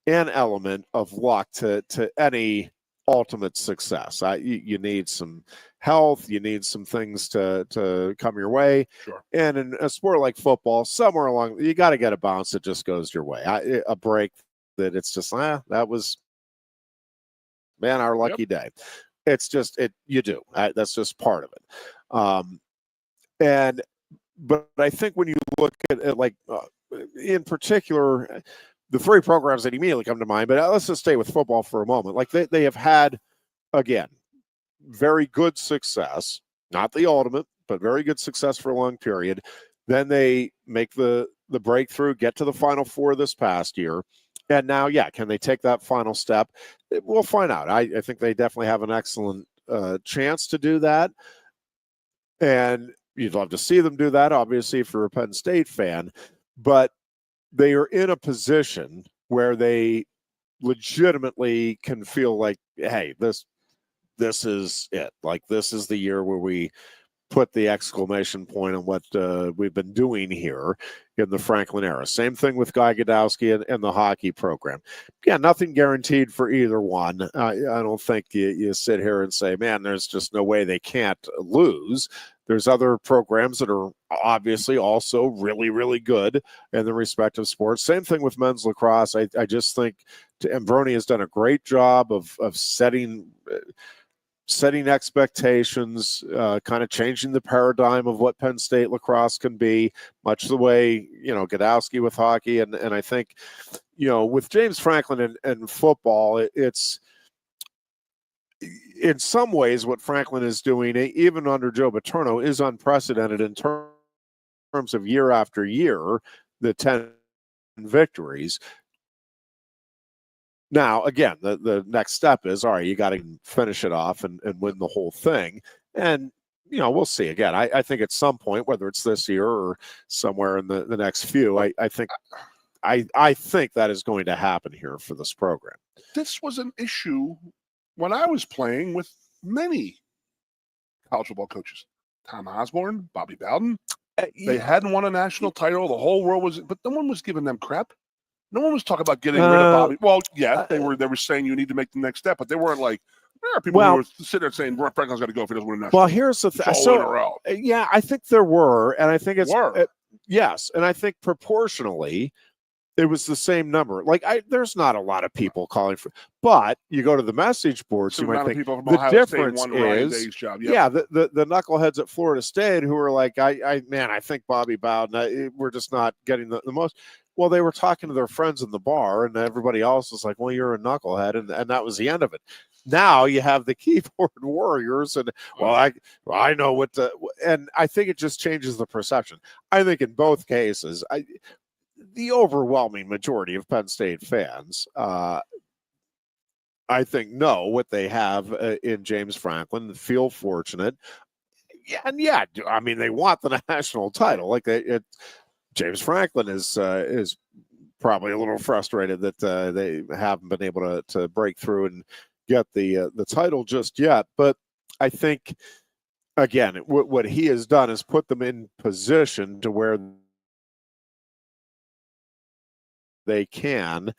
an element of luck to any ultimate success. You need some health, you need some things to come your way. Sure. And in a sport like football, somewhere along, you got to get a bounce that just goes your way. A break that it's just, that was, man, our lucky day. It's just, you do. That's just part of it. But I think when you look at it, like, in particular, the three programs that immediately come to mind, but let's just stay with football for a moment. Like, they have had, again, very good success, not the ultimate, but very good success for a long period. Then they make the breakthrough, get to the Final Four this past year. And now, can they take that final step? We'll find out. I think they definitely have an excellent chance to do that. And you'd love to see them do that, obviously, if you're a Penn State fan. But they are in a position where they legitimately can feel like, hey, this is it. Like, this is the year where we put the exclamation point on what we've been doing here in the Franklin era. Same thing with Guy Godowski and the hockey program. Yeah, nothing guaranteed for either one. I don't think you sit here and say, man, there's just no way they can't lose. There's other programs that are obviously also really, really good in the respective sports. Same thing with men's lacrosse. I just think Ambroni has done a great job of setting expectations, kind of changing the paradigm of what Penn State lacrosse can be, much the way, Godowski with hockey. And I think, with James Franklin and football, it's in some ways what Franklin is doing, even under Joe Paterno, is unprecedented in terms of year after year, the 10 victories. Now, again, the next step is, all right, you got to finish it off and win the whole thing. And, we'll see. Again, I think at some point, whether it's this year or somewhere in the next few, I think that is going to happen here for this program. This was an issue when I was playing with many college football coaches. Tom Osborne, Bobby Bowden. They hadn't won a national title. The whole world was, but no one was giving them crap. No one was talking about getting rid of Bobby. Well, yeah, they were saying you need to make the next step, but they weren't like, there are people who were sitting there saying Franklin's got to go if he doesn't win a national. Well, here's the thing. So, yeah, I think there were, and I think yes, and I think proportionally, it was the same number. Like, there's not a lot of people calling for, but you go to the message boards, you might think the difference is, the knuckleheads at Florida State who are like, I think Bobby Bowden, we're just not getting the most. Well, they were talking to their friends in the bar, and everybody else was like, well, you're a knucklehead, and that was the end of it. Now you have the keyboard warriors, and, I know what and I think it just changes the perception. I think in both cases, the overwhelming majority of Penn State fans, I think, know what they have in James Franklin, feel fortunate. Yeah, and they want the national title. Like, James Franklin is probably a little frustrated that they haven't been able to break through and get the title just yet. But I think, again, what he has done is put them in position to where they can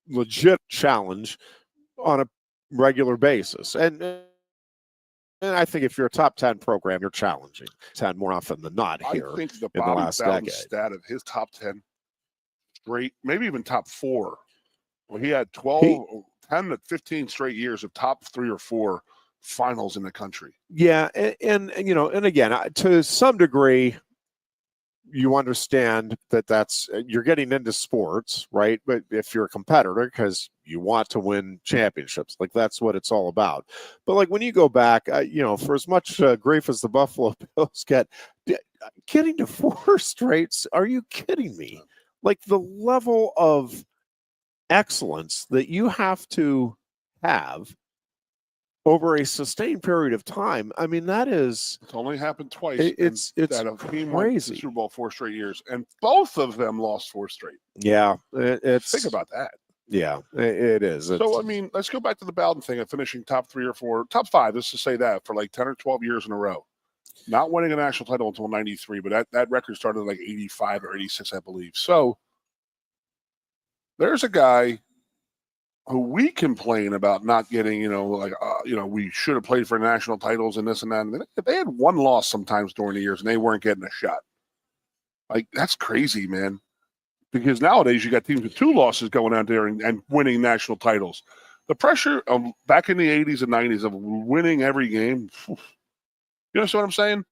legit challenge on a regular basis. And I think if you're a top 10 program, you're challenging 10 more often than not here. I think the Bobby Bowden stat of his top 10 straight, maybe even top 4. Well, he had 10 to 15 straight years of top 3 or 4 finals in the country. Yeah, and again, to some degree, you understand that's you're getting into sports, right? But if you're a competitor, because you want to win championships, like that's what it's all about. But like when you go back, for as much grief as the Buffalo Bills getting to 4 straights, are you kidding me? Like the level of excellence that you have to have over a sustained period of time. I mean, it's only happened twice. It's that a team went to the Super Bowl 4 straight years, and both of them lost 4 straight. Yeah, think about that. Yeah, it is. So, I mean, let's go back to the Bowden thing of finishing top 3 or 4, top 5. Let's just say that for like 10 or 12 years in a row, not winning a national title until '93, but that record started like '85 or '86, I believe. So, there's a guy who we complain about not getting, we should have played for national titles and this and that. And they had 1 loss sometimes during the years, and they weren't getting a shot. Like, that's crazy, man. Because nowadays you got teams with 2 losses going out there and winning national titles. The pressure of back in the 80s and 90s of winning every game, you understand what I'm saying?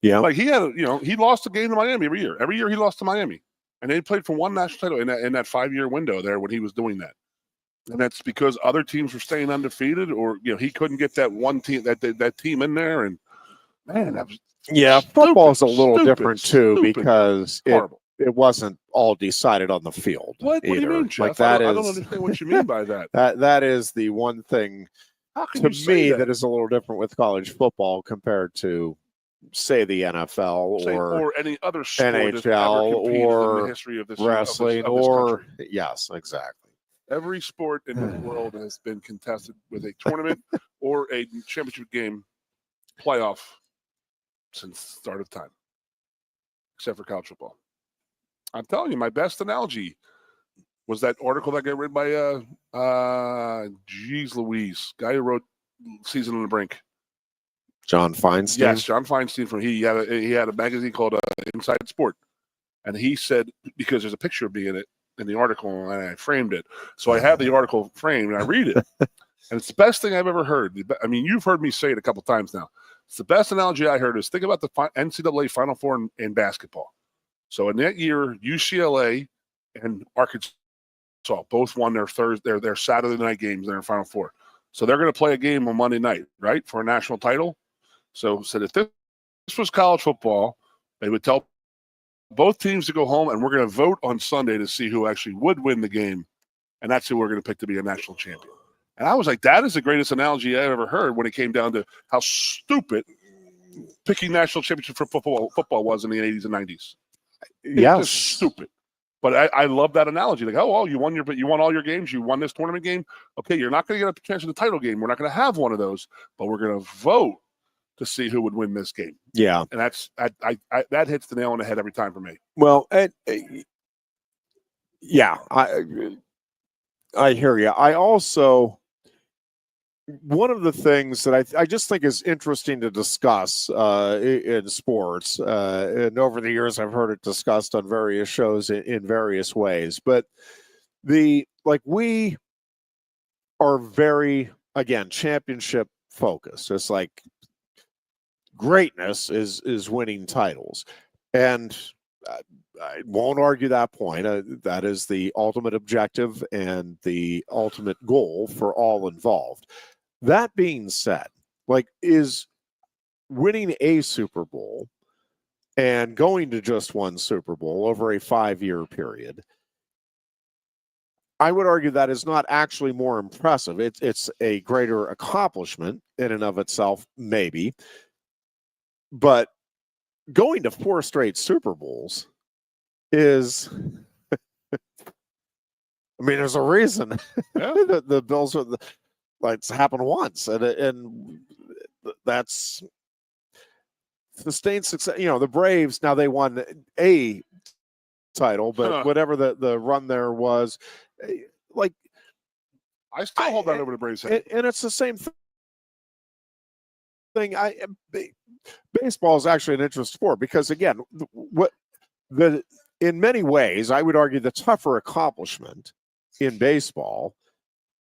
Yeah. Like he lost a game to Miami every year. Every year he lost to Miami. And they played for 1 national title in that 5-year window there when he was doing that. And that's because other teams were staying undefeated, or he couldn't get that one team that team in there. And man, that was football is a little different too because it wasn't all decided on the field. What do you mean, Jeff? Like that I don't understand what you mean by that. That is the one thing to me that is a little different with college football compared to say the NFL or any other sport that's ever NHL competed or in the history of this wrestling of this or country. yes, exactly. Every sport in the world has been contested with a tournament or a championship game playoff since the start of time, except for college football. I'm telling you, my best analogy was that article that got written by geez Louise, guy who wrote Season on the Brink. John Feinstein. Yes, John Feinstein. He had a magazine called Inside Sport, and he said, because there's a picture of me in it in the article, and I framed it, so I have the article framed and I read it, and it's the best thing I've ever heard. I mean, you've heard me say it a couple times now. It's the best analogy I heard. Is think about the NCAA Final Four in basketball. So in that year, UCLA and Arkansas both won their Saturday night games in their Final Four. So they're going to play a game on Monday night, right, for a national title. So said if this was college football, they would tell both teams to go home, and we're going to vote on Sunday to see who actually would win the game, and that's who we're going to pick to be a national champion. And I was like, that is the greatest analogy I've ever heard when it came down to how stupid picking national championship for football was in the 80s and 90s. Yes, just stupid. But I love that analogy. Like, oh, well, you won all your games. You won this tournament game. Okay, you're not going to get a chance at the title game. We're not going to have one of those, but we're going to vote to see who would win this game. Yeah, and that hits the nail on the head every time for me. Well, yeah, I hear you. I also, one of the things that I just think is interesting to discuss in sports, and over the years I've heard it discussed on various shows in various ways, but we are very, again, championship focused. It's like greatness is winning titles, and I won't argue that point. That is the ultimate objective and the ultimate goal for all involved. That being said, is winning a Super Bowl and going to just one Super Bowl over a 5-year period, I would argue that is not actually more impressive. It's a greater accomplishment in and of itself, maybe. But going to 4 straight Super Bowls is, I mean, there's a reason. Yeah. the Bills are it's happened once, and that's sustained success. You know, the Braves, now they won a title, but whatever the run there was, I still hold that over the Braves' head. And it's the same thing. Baseball is actually an interesting sport because, again, in many ways, I would argue the tougher accomplishment in baseball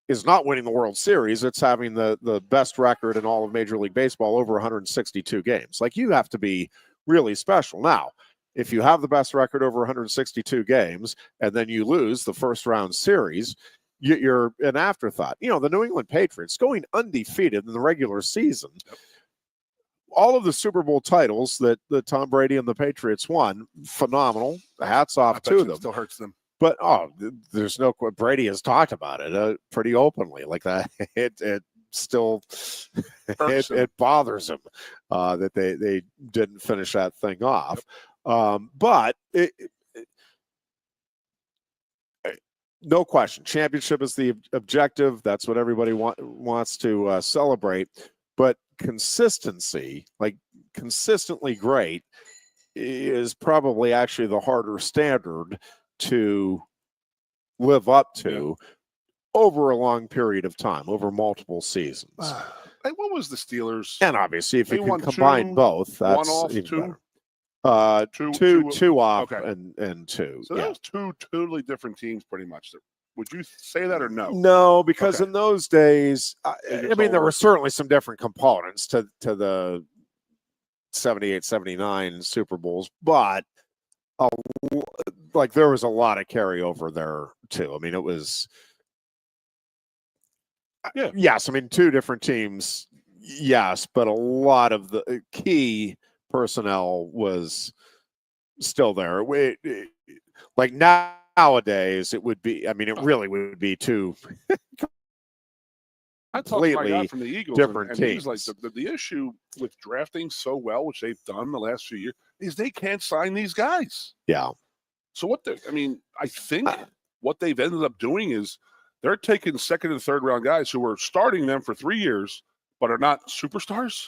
is not winning the World Series. It's having the best record in all of Major League Baseball over 162 games. You have to be really special. Now, if you have the best record over 162 games and then you lose the first round series, you're an afterthought. You know, the New England Patriots going undefeated in the regular season. All of the Super Bowl titles that Tom Brady and the Patriots won, phenomenal. Hats off to them. Still hurts them. But there's no. Brady has talked about it pretty openly, like that. It still it bothers him that they didn't finish that thing off. But no question, championship is the objective. That's what everybody wants to celebrate. But consistency, consistently great, is probably actually the harder standard to live up to over a long period of time, over multiple seasons. What was the Steelers? And obviously, if you can combine both, that's off, even better. Two off, okay. and two. So that was 2 totally different teams, pretty much. Would you say that or no? No, because in those days, I mean, there were certainly some different components to the 78, 79 Super Bowls, but there was a lot of carryover there too. I mean, it was, yes, I mean, 2 different teams, yes, but a lot of the key personnel was still there. Nowadays, it would be, I mean, it really would be 2 I talked to my completely guy from the Eagles, different and teams. he's like, the issue with drafting so well, which they've done the last few years, is they can't sign these guys. Yeah. So I think what they've ended up doing is they're taking second and third round guys who are starting them for 3 years, but are not superstars.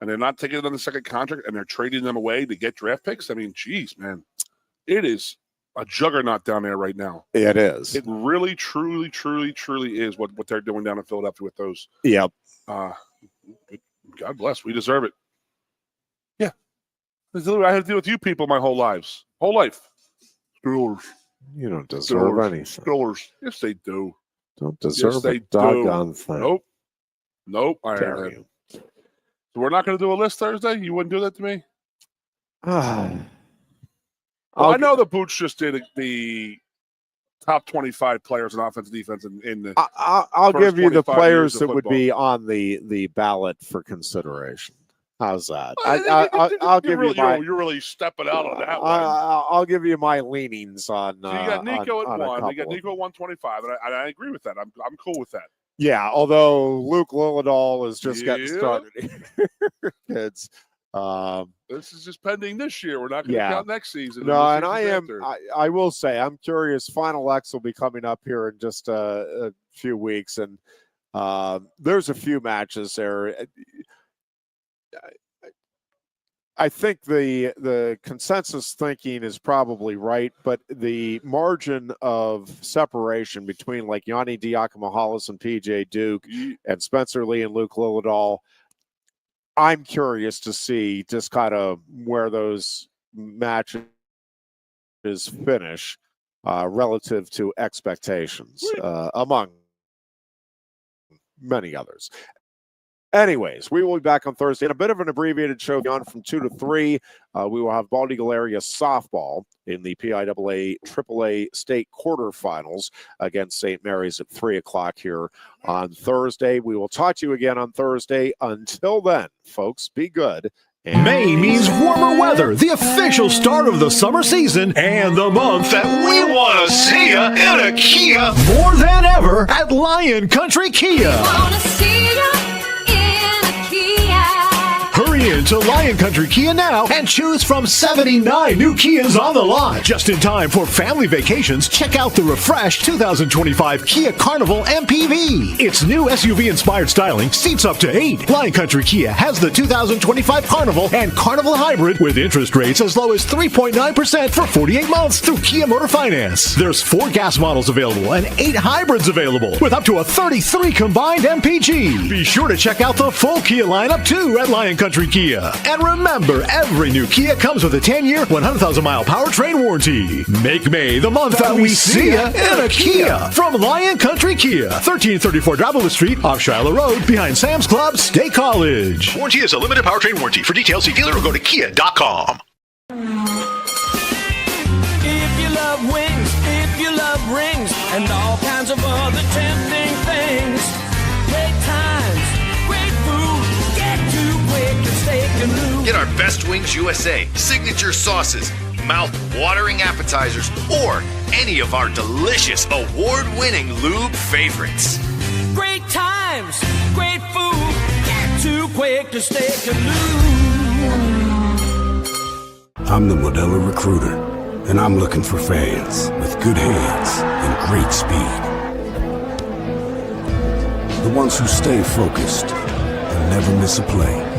And they're not taking them on the second contract, and they're trading them away to get draft picks. I mean, geez, man, it is a juggernaut down there right now. It is. It really, truly, truly, truly is what they're doing down in Philadelphia with those. Yep. God bless. We deserve it. Yeah. This is what I had to deal with you people my whole life. Steelers. You don't deserve anything. Steelers. Yes, they do. Don't deserve yes, a doggone thing. Nope. Ironhead. So we're not going to do a list Thursday? You wouldn't do that to me? I know the Boots just did the top 25 players in offense and defense in the I'll give you the players that would football. be on the ballot for consideration. How's that? I'll give you my. You're really stepping out on that one. I'll give you my leanings on. So you got Nico at 1. You got couple. Nico at 125, and I agree with that. I'm cool with that. Yeah, although Luke Lillidahl is just getting started, kids. This is just pending this year. We're not going to count next season. No, and I will say, I'm curious. Final X will be coming up here in just a few weeks, and there's a few matches there. I think the consensus thinking is probably right, but the margin of separation between like Yanni Diakomihalis and PJ Duke and Spencer Lee and Luke Lillidahl, I'm curious to see just kind of where those matches finish relative to expectations among many others. Anyways, we will be back on Thursday in a bit of an abbreviated show on from 2 to 3. We will have Bald Eagle area softball in the PIAA AAA state quarterfinals against St. Mary's at 3 o'clock here on Thursday. We will talk to you again on Thursday. Until then, folks, be good. May means warmer weather, the official start of the summer season, and the month that we want to see you in a Kia more than ever at Lion Country Kia. Hurry into Lion Country Kia now and choose from 79 new Kias on the lot. Just in time for family vacations, check out the refreshed 2025 Kia Carnival MPV. Its new SUV-inspired styling, seats up to 8. Lion Country Kia has the 2025 Carnival and Carnival Hybrid with interest rates as low as 3.9% for 48 months through Kia Motor Finance. There's 4 gas models available and 8 hybrids available with up to a 33 combined MPG. Be sure to check out the full Kia lineup too at Lion Country Kia. And remember, every new Kia comes with a 10-year, 100,000-mile powertrain warranty. Make May the month that we see you in a Kia. From Lion Country Kia, 1334 Dravilla Street, off Shiloh Road, behind Sam's Club, State College. Warranty is a limited powertrain warranty. For details, see dealer or go to kia.com. If you love wings, if you love rings, and all kinds of other tempting things, great times, great food, get to Quaker Steak Lube. Get our Best Wings USA, signature sauces, mouth-watering appetizers, or any of our delicious award-winning lube favorites. Great times, great food, get to Quaker Steak Lube. I'm the Modelo Recruiter, and I'm looking for fans with good hands and great speed. The ones who stay focused and never miss a play.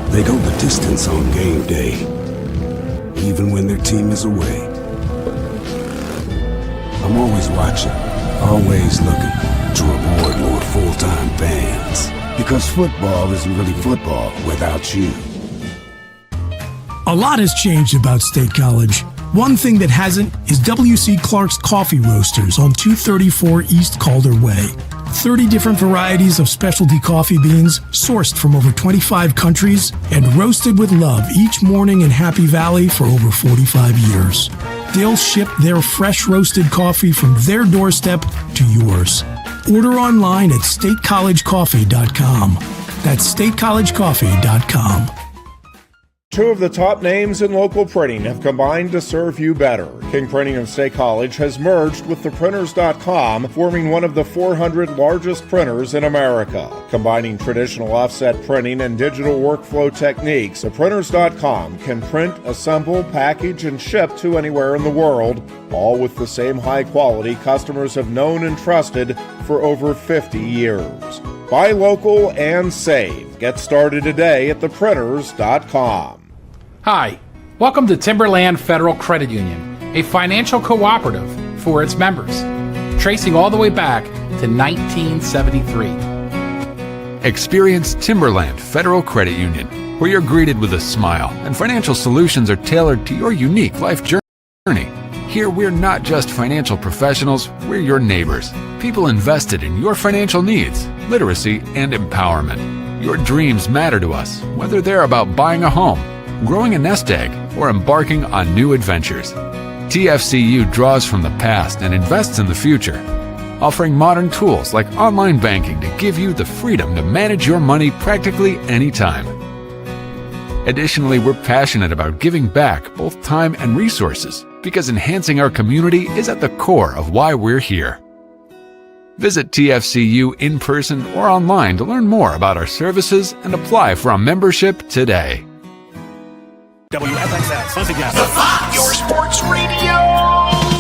They go the distance on game day, even when their team is away. I'm always watching, always looking to reward more full-time fans. Because football isn't really football without you. A lot has changed about State College. One thing that hasn't is W.C. Clark's Coffee Roasters on 234 East Calder Way. 30 different varieties of specialty coffee beans sourced from over 25 countries and roasted with love each morning in Happy Valley for over 45 years. They'll ship their fresh roasted coffee from their doorstep to yours. Order online at statecollegecoffee.com. That's statecollegecoffee.com. Two of the top names in local printing have combined to serve you better. King Printing of State College has merged with theprinters.com, forming one of the 400 largest printers in America. Combining traditional offset printing and digital workflow techniques, theprinters.com can print, assemble, package, and ship to anywhere in the world, all with the same high quality customers have known and trusted for over 50 years. Buy local and save. Get started today at theprinters.com. Hi, welcome to Timberland Federal Credit Union, a financial cooperative for its members, tracing all the way back to 1973. Experience Timberland Federal Credit Union, where you're greeted with a smile and financial solutions are tailored to your unique life journey. Here, we're not just financial professionals, we're your neighbors, people invested in your financial needs, literacy, and empowerment. Your dreams matter to us, whether they're about buying a home, growing a nest egg, or embarking on new adventures. TFCU draws from the past and invests in the future, offering modern tools like online banking to give you the freedom to manage your money practically anytime. Additionally, we're passionate about giving back both time and resources because enhancing our community is at the core of why we're here. Visit TFCU in person or online to learn more about our services and apply for a membership today. WFXS. Once again, the Fox, your sports radio.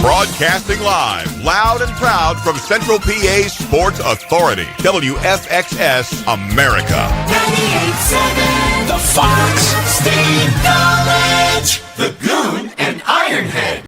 Broadcasting live, loud and proud from Central PA's Sports Authority, WFXS America. 98.7, the Fox State College, the Goon and Ironhead.